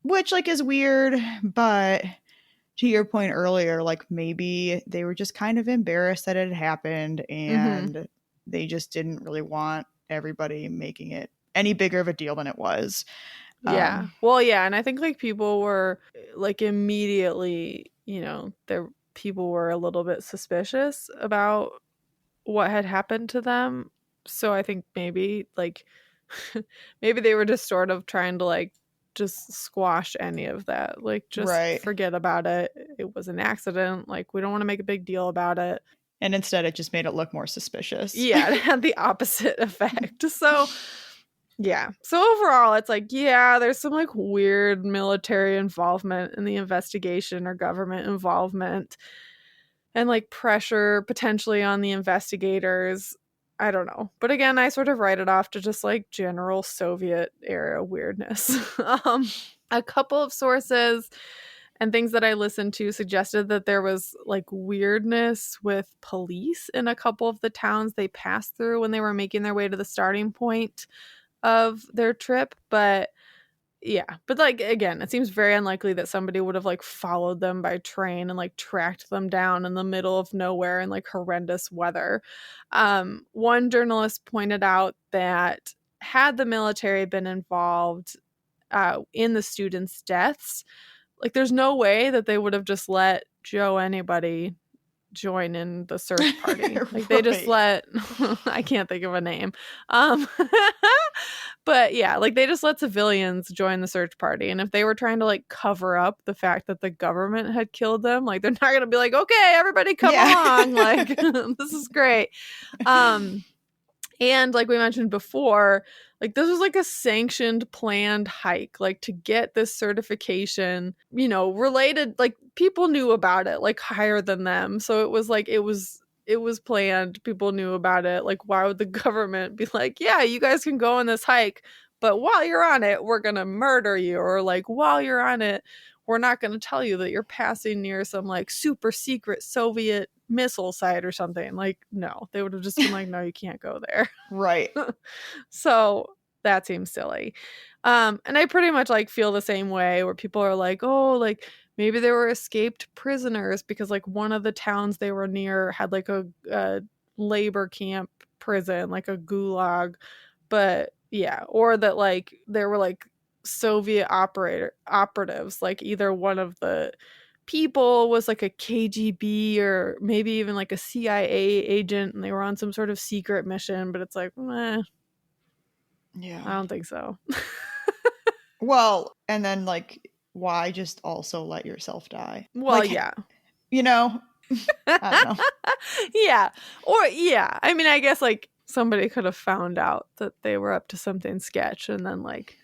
A: Which like is weird, but to your point earlier, like maybe they were just kind of embarrassed that it had happened, and they just didn't really want everybody making it any bigger of a deal than it was.
B: Yeah. Well, yeah, and I think like people were like immediately, people were a little bit suspicious about what had happened to them. So I think maybe like maybe they were just sort of trying to like just squash any of that. Like just
A: Right.
B: forget about it. It was an accident. Like we don't want to make a big deal about it.
A: And instead it just made it look more suspicious.
B: Yeah, it had the opposite effect. So yeah. So overall, it's like, yeah, there's some like weird military involvement in the investigation or government involvement and like pressure potentially on the investigators. I don't know. But again, I sort of write it off to just like general Soviet era weirdness. A couple of sources and things that I listened to suggested that there was like weirdness with police in a couple of the towns they passed through when they were making their way to the starting point of their trip. But yeah, but like again, it seems very unlikely that somebody would have like followed them by train and like tracked them down in the middle of nowhere in like horrendous weather. One journalist pointed out that had the military been involved in the students' deaths, like there's no way that they would have just let Joe anybody join in the search party. Like they just let I can't think of a name. But yeah, like they just let civilians join the search party. And if they were trying to like cover up the fact that the government had killed them, like they're not gonna be like, okay, everybody come along. Like this is great. And like we mentioned before, like this was like a sanctioned, planned hike, like to get this certification, related, like people knew about it, like higher than them. So it was like, it was planned. People knew about it. Like, why would the government be like, yeah, you guys can go on this hike, but while you're on it, we're going to murder you. Or like, while you're on it, we're not going to tell you that you're passing near some like super secret Soviet missile site or something. Like, no, they would have just been like, no, you can't go there.
A: Right.
B: So that seems silly. And I pretty much like feel the same way, where people are like, oh, like maybe they were escaped prisoners because like one of the towns they were near had like a labor camp prison, like a gulag. But yeah, or that like there were like Soviet operatives, like either one of the people was like a KGB or maybe even like a CIA agent, and they were on some sort of secret mission. But it's like, yeah, I don't think so.
A: Well, and then like, why just also let yourself die?
B: Well,
A: like,
B: yeah.
A: I don't know.
B: Yeah. Or yeah. I mean, I guess like somebody could have found out that they were up to something sketch, and then like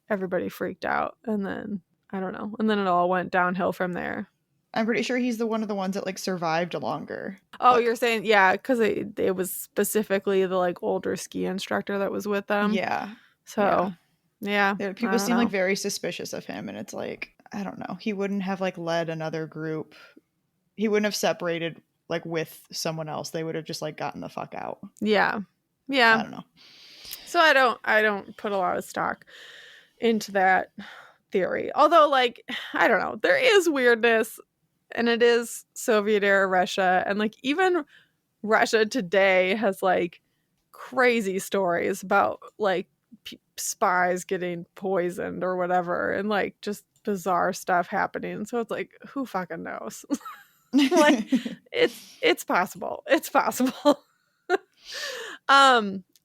B: everybody freaked out, and then I don't know, and then it all went downhill from there.
A: I'm pretty sure he's the one of the ones that like survived longer.
B: Oh,
A: But
B: you're saying, yeah, because it was specifically the like older ski instructor that was with them.
A: yeah, yeah.
B: So, yeah, I
A: People
B: don't
A: seem like
B: know.
A: very suspicious of him, and it's like I don't know. He wouldn't have like led another group. He wouldn't have separated like with someone else. They would have just like gotten the fuck out.
B: Yeah, yeah.
A: I don't know.
B: So I don't put a lot of stock into that theory. Although, like, I don't know, there is weirdness, and it is Soviet era Russia, and like even Russia today has like crazy stories about like spies getting poisoned or whatever, and like just bizarre stuff happening. So it's like, who fucking knows? Like, it's possible. It's possible.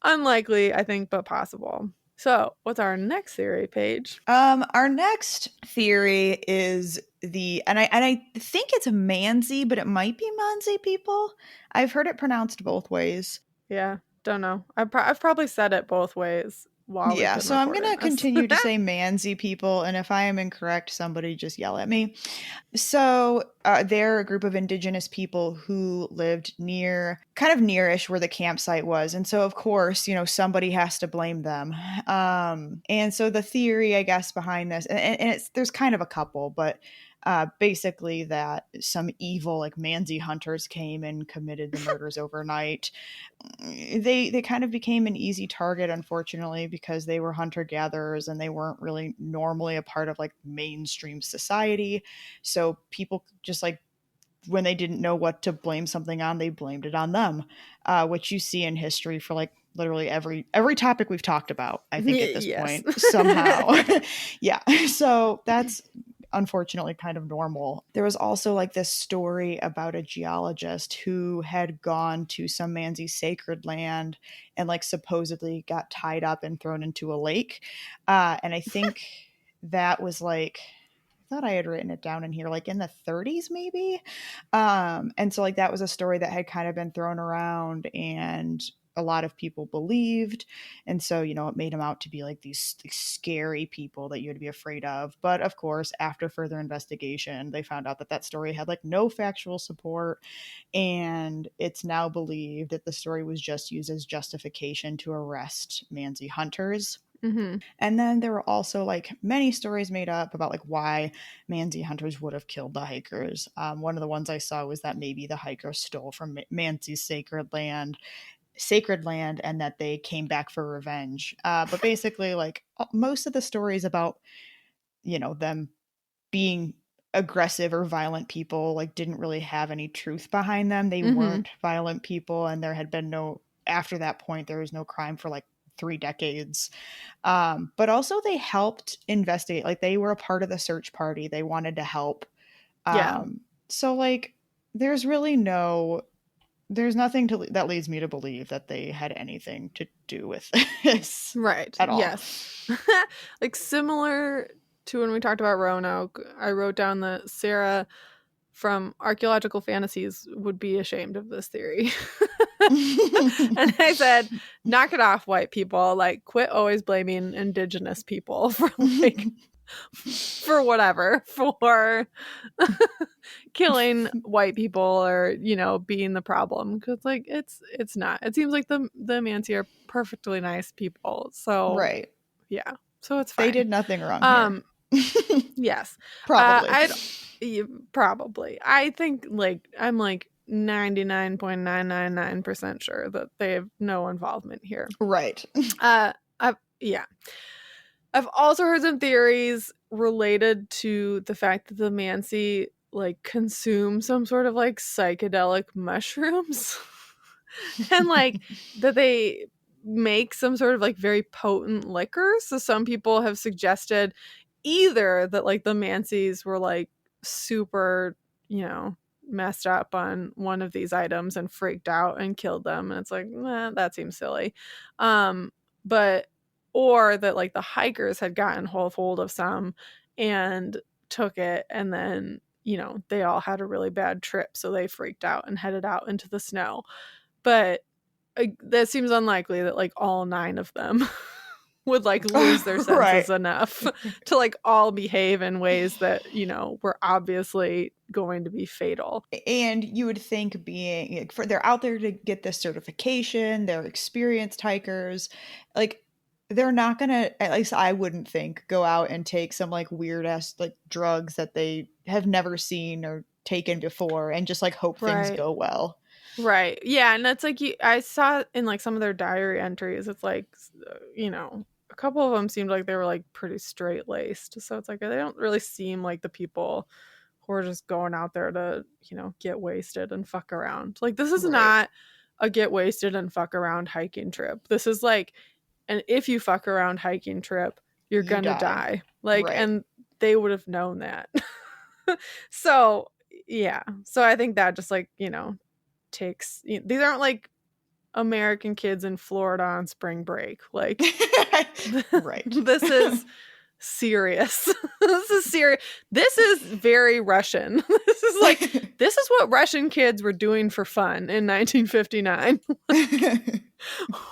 B: Unlikely, I think, but possible. So, what's our next theory, Paige?
A: Our next theory is and I think it's Manzi, but it might be Manzi people. I've heard it pronounced both ways.
B: Yeah, don't know. I've probably said it both ways while we've
A: Yeah,
B: been
A: so I'm
B: recording
A: gonna
B: this.
A: continue to say Manzi people, and if I am incorrect, somebody just yell at me. So they're a group of indigenous people who lived kind of nearish where the campsite was, and so of course, somebody has to blame them. And so the theory, I guess, behind this, and there's kind of a couple, but basically that some evil like Manzi hunters came and committed the murders overnight. They kind of became an easy target, unfortunately, because they were hunter gatherers and they weren't really normally a part of like mainstream society. So people just like when they didn't know what to blame something on, they blamed it on them, which you see in history for like literally every topic we've talked about. I think at this
B: Yes.
A: point somehow, yeah. So that's unfortunately kind of normal. There was also like this story about a geologist who had gone to some Manzi sacred land and like supposedly got tied up and thrown into a lake. And I think that was like I thought I had written it down in here like in the 30s maybe. And so like that was a story that had kind of been thrown around and a lot of people believed, and so it made them out to be like these scary people that you had to be afraid of. But of course, after further investigation, they found out that that story had like no factual support, and it's now believed that the story was just used as justification to arrest Manzi hunters.
B: Mm-hmm.
A: And then there were also like many stories made up about like why Manzi hunters would have killed the hikers. One of the ones I saw was that maybe the hikers stole from Manzi's sacred land and that they came back for revenge. But basically, like most of the stories about them being aggressive or violent people like didn't really have any truth behind them. They
B: Mm-hmm.
A: weren't violent people, and there had been no after that point there was no crime for like 3 decades. But also they helped investigate, like they were a part of the search party, they wanted to help.
B: Yeah.
A: So like there's really there's nothing that leads me to believe that they had anything to do with this
B: Right.
A: at all.
B: Yes. Like similar to when we talked about Roanoke, I wrote down that Sarah from Archaeological Fantasies would be ashamed of this theory. And I said, knock it off, white people. Like, quit always blaming indigenous people for like for whatever, for killing white people or being the problem, because like it's not. It seems like the Mansi are perfectly nice people, so
A: Right.
B: yeah, so it's
A: They
B: fine.
A: did nothing wrong here.
B: Yes.
A: Probably.
B: Probably. I think like I'm like 99.999% sure that they have no involvement here.
A: Right.
B: Yeah. I've also heard some theories related to the fact that the Mansi like consume some sort of like psychedelic mushrooms and like that they make some sort of like very potent liquor. So some people have suggested either that like the Mansis were like super, messed up on one of these items and freaked out and killed them, and it's like, that seems silly. But or that like the hikers had gotten hold of some and took it, and then they all had a really bad trip, so they freaked out and headed out into the snow. But that seems unlikely that like all 9 of them would like lose their senses
A: Right.
B: enough to like all behave in ways that, you know, were obviously going to be fatal.
A: And you would think being like, for they're out there to get this certification, they're experienced hikers, like they're not gonna, at least I wouldn't think, go out and take some like weird ass like drugs that they have never seen or taken before and just like hope things
B: Right.
A: go well.
B: Right. Yeah, and that's like I saw in like some of their diary entries, it's like, you know, a couple of them seemed like they were like pretty straight laced. So it's like they don't really seem like the people who are just going out there to, you know, get wasted and fuck around. Like this is
A: Right.
B: not a get wasted and fuck around hiking trip. This is like an if you fuck around hiking trip, you're
A: You
B: gonna
A: die.
B: die. Like,
A: Right.
B: and they would have known that. So yeah. So I think that just like, you know, takes, you know, these aren't like American kids in Florida on spring break. Like
A: Right.
B: this is serious. This is serious. This is very Russian. This is like this is what Russian kids were doing for fun in 1959.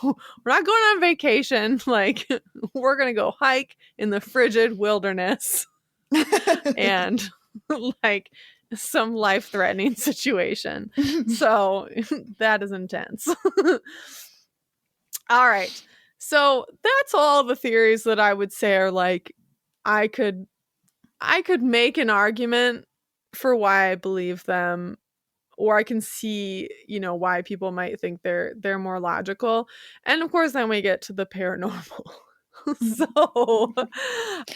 B: We're not going on vacation. Like we're gonna go hike in the frigid wilderness and like some life-threatening situation. So that is intense. All right. So that's all the theories that I would say are like I could make an argument for why I believe them, or I can see, you know, why people might think they're more logical. And of course then we get to the paranormal. So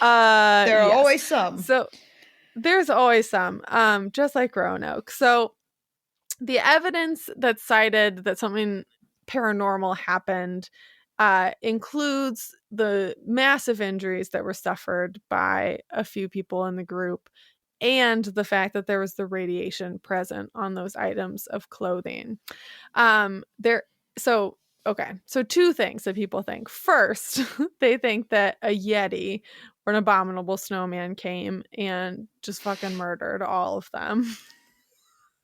A: There are
B: yes.
A: always some.
B: So there's always some, just like Roanoke. So the evidence that's cited that something paranormal happened includes the massive injuries that were suffered by a few people in the group and the fact that there was the radiation present on those items of clothing. So two things that people think. First, they think that a Yeti or an abominable snowman came and just fucking murdered all of them.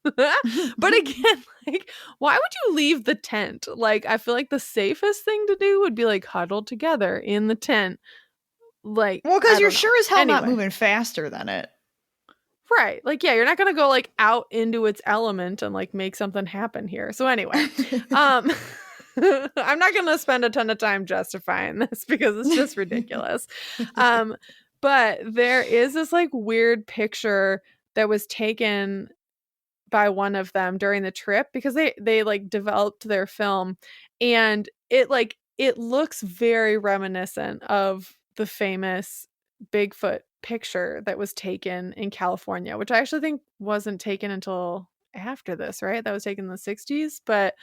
B: But again, like, why would you leave the tent? Like, I feel like the safest thing to do would be like huddle together in the tent. Like,
A: Well, because you're sure as hell
B: anyway,
A: not moving faster than it.
B: right. Like, yeah, you're not gonna go like out into its element and like make something happen here. So anyway, I'm not gonna spend a ton of time justifying this because it's just ridiculous. But there is this like weird picture that was taken by one of them during the trip because they like developed their film, and it looks very reminiscent of the famous Bigfoot picture that was taken in California, which I actually think wasn't taken until after this, right? That was taken in the 60s, but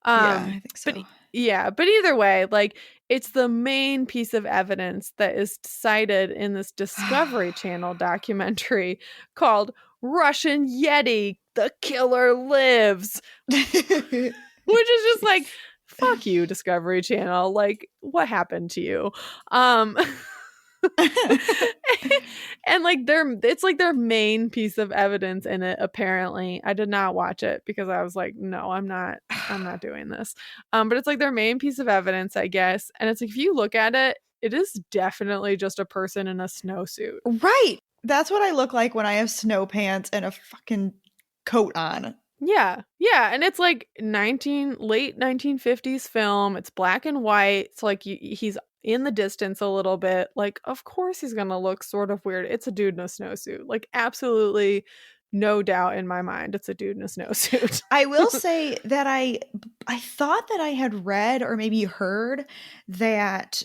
A: Yeah, I think so.
B: but either way, like it's the main piece of evidence that is cited in this Discovery Channel documentary called Russian Yeti, the Killer Lives. Which is just like, fuck you, Discovery Channel. Like, what happened to you? And like it's like their main piece of evidence in it. Apparently, I did not watch it because I was like, no, I'm not doing this. But it's like their main piece of evidence, I guess. And it's like if you look at it, it is definitely just a person in a snowsuit.
A: Right. That's what I look like when I have snow pants and a fucking coat on.
B: Yeah. Yeah. And it's like late 1950s film. It's black and white. So like he's in the distance a little bit. Like, of course he's going to look sort of weird. It's a dude in a snowsuit. Like, absolutely no doubt in my mind. It's a dude in a snowsuit.
A: I will say that I thought that I had read or maybe heard that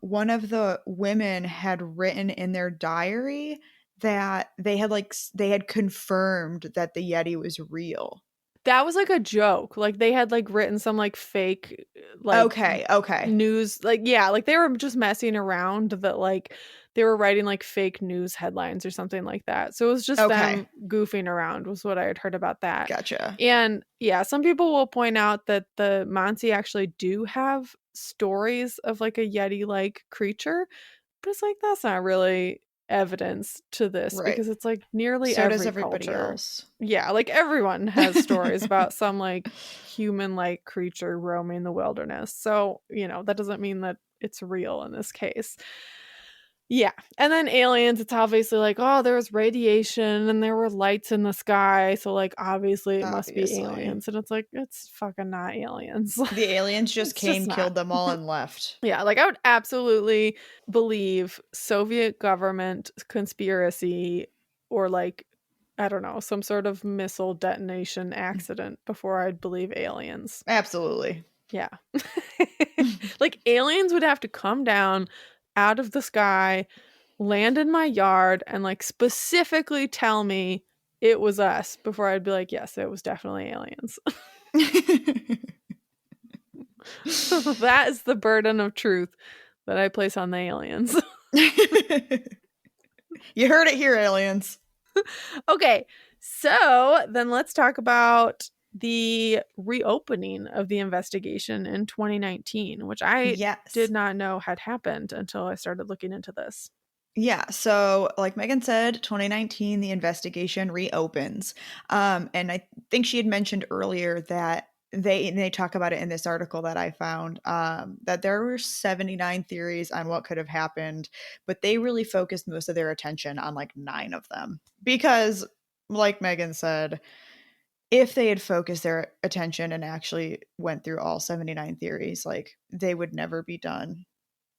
A: one of the women had written in their diary that they had confirmed that the Yeti was real.
B: That was like a joke. Like they had like written some like fake like
A: Okay.
B: news, like yeah, like they were just messing around, that like they were writing like fake news headlines or something like that. So it was just them goofing around was what I had heard about that.
A: Gotcha.
B: And yeah, some people will point out that the Mansi actually do have stories of like a Yeti like creature, but it's like that's not really evidence to this,
A: Right.
B: because it's like nearly
A: So
B: every
A: does everybody
B: culture.
A: else.
B: Yeah, like everyone has stories about some like human like creature roaming the wilderness. So, you know, that doesn't mean that it's real in this case. Yeah. And then aliens, it's obviously like, oh, there was radiation and there were lights in the sky. So, like, obviously it must be aliens. And it's like, it's fucking not aliens.
A: The aliens just came, killed them all, and left.
B: Yeah. Like, I would absolutely believe Soviet government conspiracy or, like, I don't know, some sort of missile detonation accident before I'd believe aliens.
A: Absolutely.
B: Yeah. Like, aliens would have to come down out of the sky, land in my yard, and, like, specifically tell me it was us before I'd be like, yes, it was definitely aliens. That is the burden of truth that I place on the aliens.
A: You heard it here, aliens.
B: Okay, so then let's talk about the reopening of the investigation in 2019, which I did not know had happened until I started looking into this.
A: Yeah, so like Megan said, 2019, the investigation reopens. And I think she had mentioned earlier that they talk about it in this article that I found, that there were 79 theories on what could have happened, but they really focused most of their attention on like 9 of them. Because, like Megan said, if they had focused their attention and actually went through all 79 theories, like they would never be done.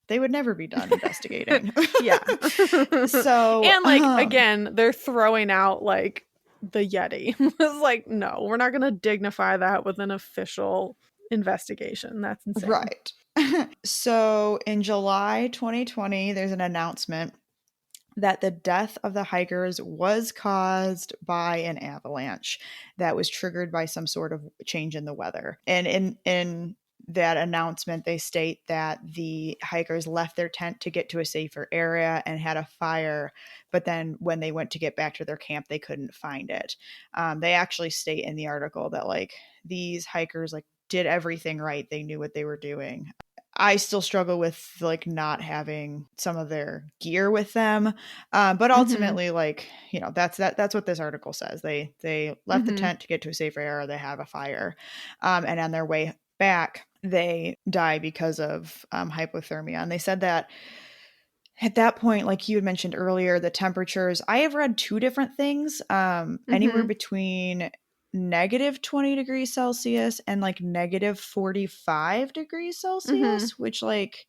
A: They would never be done investigating.
B: Yeah.
A: So,
B: and like, again, they're throwing out like the Yeti. It's like, no, we're not going to dignify that with an official investigation. That's insane.
A: Right. So in July 2020, there's an announcement that the death of the hikers was caused by an avalanche that was triggered by some sort of change in the weather. And in that announcement, they state that the hikers left their tent to get to a safer area and had a fire, but then when they went to get back to their camp, they couldn't find it. They actually state in the article that like these hikers like did everything right. They knew what they were doing. I still struggle with like not having some of their gear with them, but ultimately, like, you know, that's what this article says. They left the tent to get to a safer area. They have a fire, and on their way back, they die because of hypothermia. And they said that at that point, like you had mentioned earlier, the temperatures. I have read 2 different things, anywhere between negative 20 degrees Celsius and like negative 45 degrees Celsius, which like,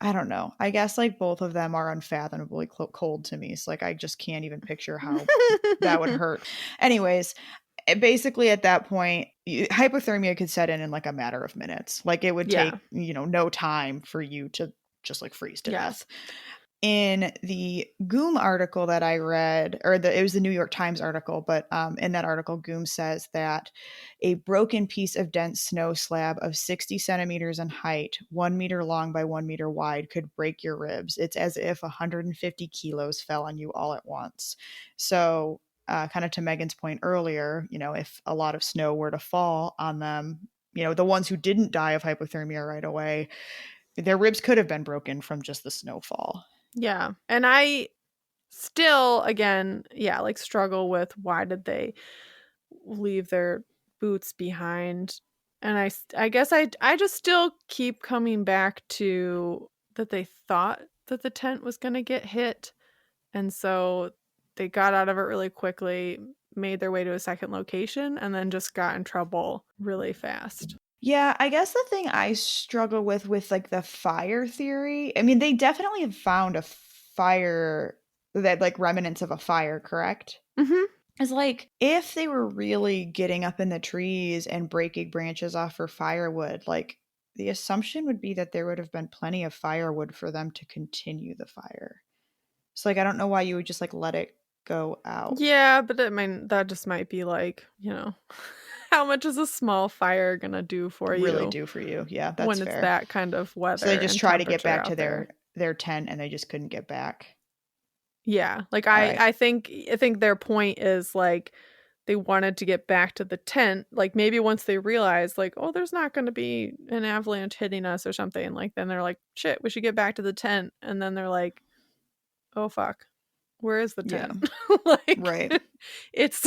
A: I don't know. I guess like both of them are unfathomably cold to me. So like, I just can't even picture how that would hurt. Anyways, basically at that point, hypothermia could set in like a matter of minutes. Like it would take, you know, no time for you to just like freeze to death. In the Goom article that I read, or it was the New York Times article, but in that article, Goom says that a broken piece of dense snow slab of 60 centimeters in height, 1 meter long by 1 meter wide, could break your ribs. It's as if 150 kilos fell on you all at once. So kind of to Megan's point earlier, you know, if a lot of snow were to fall on them, you know, the ones who didn't die of hypothermia right away, their ribs could have been broken from just the snowfall.
B: Yeah. And I still, again, like struggle with why did they leave their boots behind? And I guess I just still keep coming back to that they thought that the tent was going to get hit. And so they got out of it really quickly, made their way to a second location, and then just got in trouble really fast.
A: Yeah, I guess the thing I struggle with like the fire theory, I mean, they definitely have found a fire, that like remnants of a fire, correct? It's like, if they were really getting up in the trees and breaking branches off for firewood, like the assumption would be that there would have been plenty of firewood for them to continue the fire. So like, I don't know why you would just like let it go out.
B: Yeah, but I mean, that just might be like, you know, how much is a small fire gonna do for you?
A: Really do for you. Yeah, that's
B: when
A: fair.
B: It's that kind of weather.
A: So they just try to get back to their tent and they just couldn't get back.
B: Yeah, like I think their point is like they wanted to get back to the tent. Like maybe once they realized like, oh, there's not going to be an avalanche hitting us or something. Like then they're like, shit, we should get back to the tent. And then they're like, oh fuck, where is the tent?
A: Yeah.
B: Like,
A: right.
B: It's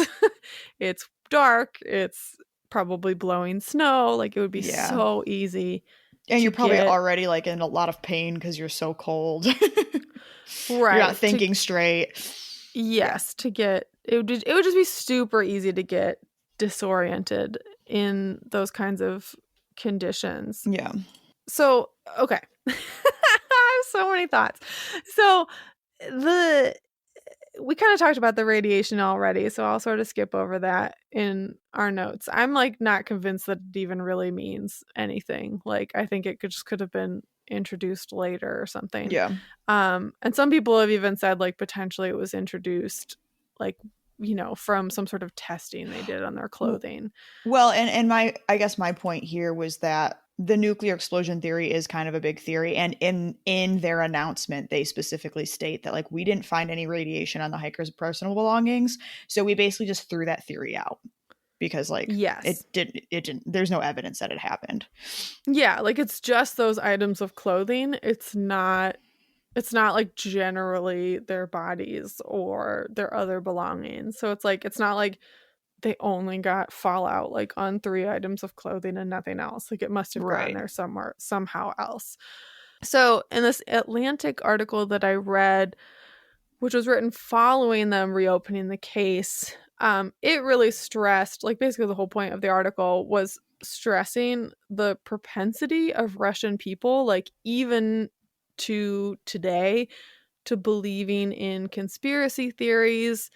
B: dark. It's probably blowing snow. Like it would be so easy
A: And
B: to
A: you're probably
B: get
A: already like in a lot of pain because you're so cold. You're not
B: right to
A: thinking straight. Yeah.
B: yes to get it would just be super easy to get disoriented in those kinds of conditions.
A: Yeah.
B: So okay. I have so many thoughts. So the we kind of talked about the radiation already, so I'll sort of skip over that in our notes. I'm like not convinced that it even really means anything. Like I think it could have been introduced later or something.
A: Yeah.
B: And some people have even said like potentially it was introduced like from some sort of testing they did on their clothing.
A: Well, and I guess my point here was that the nuclear explosion theory is kind of a big theory, and in their announcement they specifically state that like we didn't find any radiation on the hikers' personal belongings, so we basically just threw that theory out because like
B: Yes.
A: it didn't there's no evidence that it happened.
B: Yeah, like it's just those items of clothing. It's not like generally their bodies or their other belongings. So it's like it's not like they only got fallout like on 3 items of clothing and nothing else. Like it must have gotten
A: Right.
B: there somewhere somehow else. So in this Atlantic article that I read, which was written following them reopening the case, it really stressed, like basically the whole point of the article was stressing the propensity of Russian people, like even to today, to believing in conspiracy theories,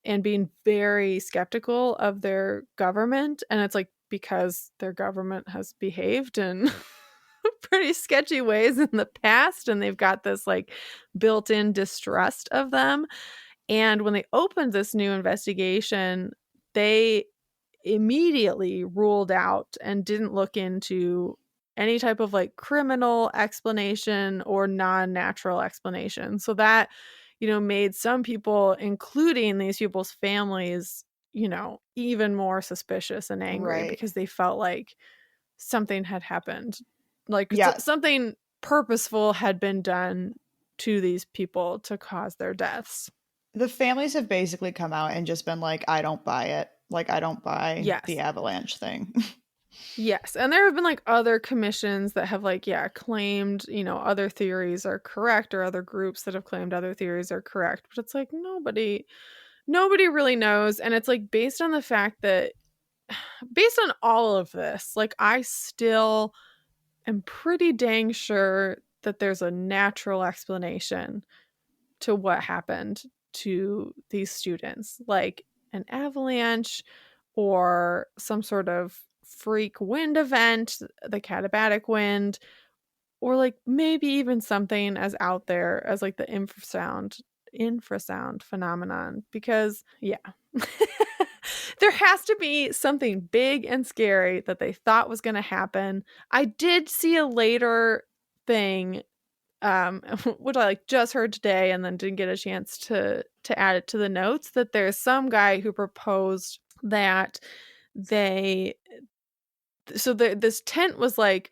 B: and being very skeptical of their government. And it's like because their government has behaved in pretty sketchy ways in the past, and they've got this like built-in distrust of them. And when they opened this new investigation, they immediately ruled out and didn't look into any type of like criminal explanation or non-natural explanation. So that, made some people, including these people's families, even more suspicious and angry
A: Right.
B: because they felt like something had happened. Like
A: Yeah.
B: something purposeful had been done to these people to cause their deaths.
A: The families have basically come out and just been like, I don't buy it. Like, I don't buy the
B: Yes.
A: avalanche thing.
B: Yes. And there have been like other commissions that have like, claimed, other theories are correct, or other groups that have claimed other theories are correct. But it's like nobody really knows. And it's like based on the fact that based on all of this, like I still am pretty dang sure that there's a natural explanation to what happened to these students, like an avalanche or some sort of freak wind event, the katabatic wind, or like maybe even something as out there as like the infrasound phenomenon. Because there has to be something big and scary that they thought was going to happen. I did see a later thing, which I like just heard today and then didn't get a chance to add it to the notes, that there's some guy who proposed that this tent was like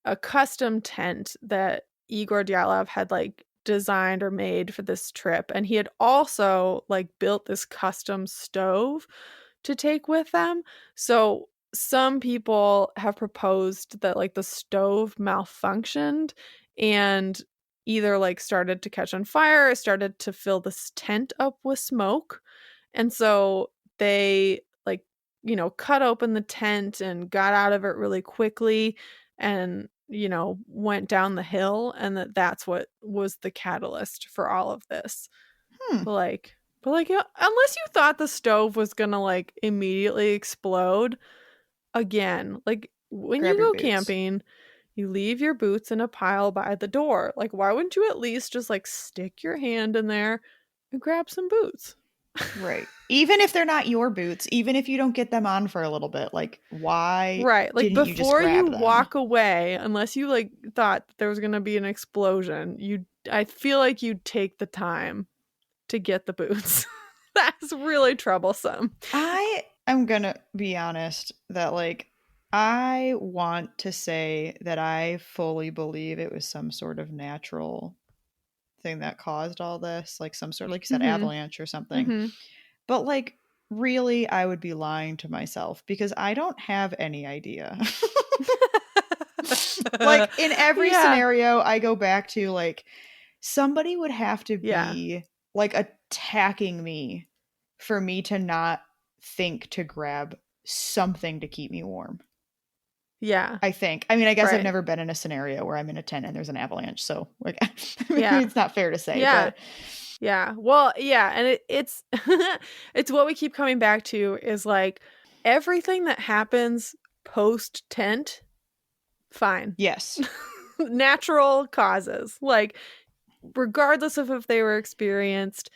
B: a custom tent that Igor Dyatlov had like designed or made for this trip, and he had also like built this custom stove to take with them. So some people have proposed that like the stove malfunctioned and either like started to catch on fire or started to fill this tent up with smoke. And so they like, cut open the tent and got out of it really quickly and, went down the hill, and that's what was the catalyst for all of this.
A: Hmm.
B: But unless you thought the stove was gonna like immediately explode, again, like when
A: Grab
B: you
A: your
B: go
A: boots.
B: camping, you leave your boots in a pile by the door. Like, why wouldn't you at least just like stick your hand in there and grab some boots?
A: Right. Even if they're not your boots, even if you don't get them on for a little bit, like, why
B: Right. Like
A: didn't you just
B: before you
A: grab them?
B: walk away, unless you like thought there was gonna be an explosion, I feel like you'd take the time to get the boots. That's really troublesome.
A: I am gonna be honest that, like, I want to say that I fully believe it was some sort of natural thing that caused all this, like some sort of, like you said,
B: Mm-hmm.
A: avalanche or something.
B: Mm-hmm.
A: But, like, really, I would be lying to myself because I don't have any idea. Like, in every scenario, I go back to, like, somebody would have to be, like, attacking me for me to not think to grab something to keep me warm.
B: Yeah.
A: I think. I mean, I guess I've never been in a scenario where I'm in a tent and there's an avalanche, so, like, maybe it's not fair to say, but...
B: Yeah. Well, yeah, and it's it's what we keep coming back to is, like, everything that happens post-tent, fine.
A: Yes.
B: Natural causes. Like, regardless of if they were experienced,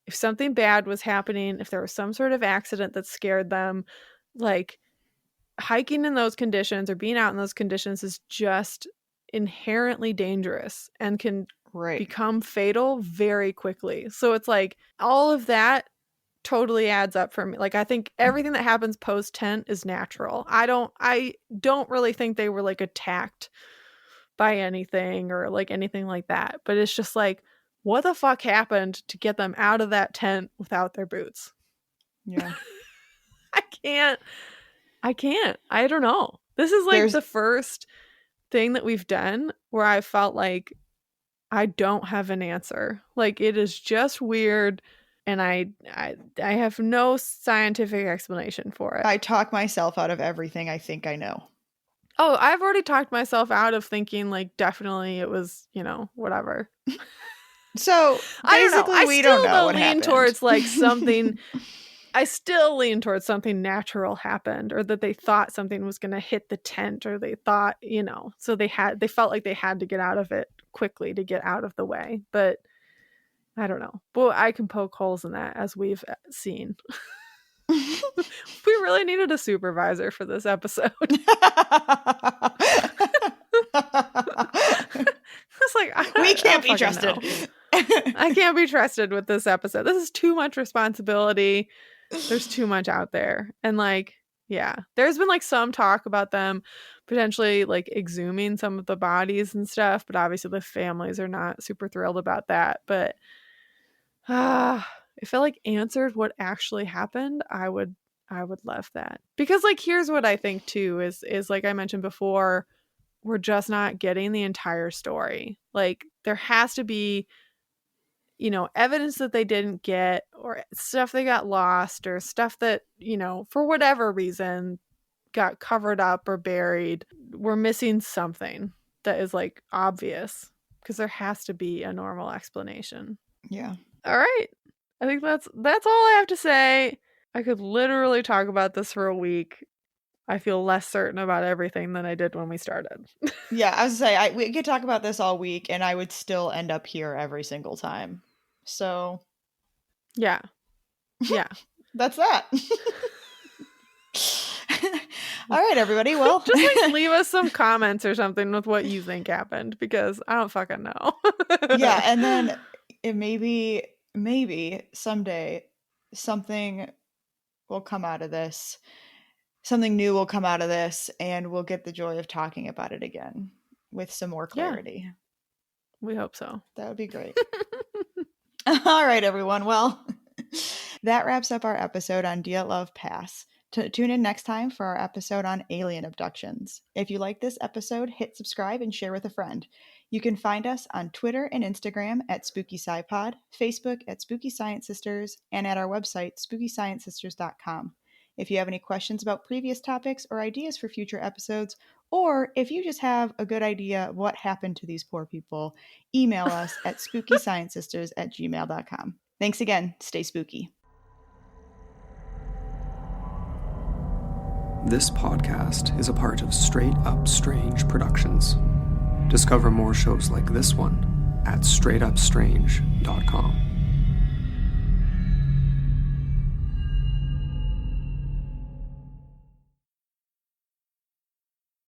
B: if something bad was happening, if there was some sort of accident that scared them, like, hiking in those conditions or being out in those conditions is just inherently dangerous and can become fatal very quickly. So it's like all of that totally adds up for me. Like, I think everything that happens post tent is natural. I don't really think they were, like, attacked by anything or, like, anything like that. But it's just like, what the fuck happened to get them out of that tent without their boots?
A: Yeah.
B: I can't. I don't know. This is, like, the first thing that we've done where I felt like I don't have an answer. Like, it is just weird, and I have no scientific explanation for it.
A: I talk myself out of everything I think I know.
B: Oh, I've already talked myself out of thinking, like, definitely it was, whatever.
A: So, basically, we don't know what happened.
B: Towards, like, something... I still lean towards something natural happened, or that they thought something was going to hit the tent, or they thought, so they felt like they had to get out of it quickly to get out of the way. But I don't know. But I can poke holes in that, as we've seen. We really needed a supervisor for this episode. It's like,
A: we can't be trusted.
B: I can't be trusted with this episode. This is too much responsibility. There's too much out there. And, like, yeah, there's been, like, some talk about them potentially, like, exhuming some of the bodies and stuff, but obviously the families are not super thrilled about that. But if it, like, answered what actually happened, I would love that. Because, like, here's what I think too is like I mentioned before, we're just not getting the entire story. Like, there has to be, evidence that they didn't get, or stuff they got lost, or stuff that, for whatever reason got covered up or buried. We're missing something that is, like, obvious, because there has to be a normal explanation.
A: Yeah.
B: All right. I think that's all I have to say. I could literally talk about this for a week. I feel less certain about everything than I did when we started.
A: Yeah, I was gonna say, we could talk about this all week, and I would still end up here every single time. So,
B: yeah,
A: that's that. All right, everybody. Well,
B: just, like, leave us some comments or something with what you think happened, because I don't fucking know.
A: Yeah, and then maybe someday something will come out of this. Something new will come out of this, and we'll get the joy of talking about it again with some more clarity.
B: Yeah. We hope so.
A: That would be great. All right, everyone. Well, that wraps up our episode on Dyatlov Pass. Tune in next time for our episode on alien abductions. If you like this episode, hit subscribe and share with a friend. You can find us on Twitter and Instagram at Spooky SciPod, Facebook at Spooky Science Sisters, and at our website, SpookyScienceSisters.com. If you have any questions about previous topics or ideas for future episodes, or if you just have a good idea of what happened to these poor people, email us at SpookyScienceSisters@gmail.com. Thanks again. Stay spooky.
C: This podcast is a part of Straight Up Strange Productions. Discover more shows like this one at straightupstrange.com.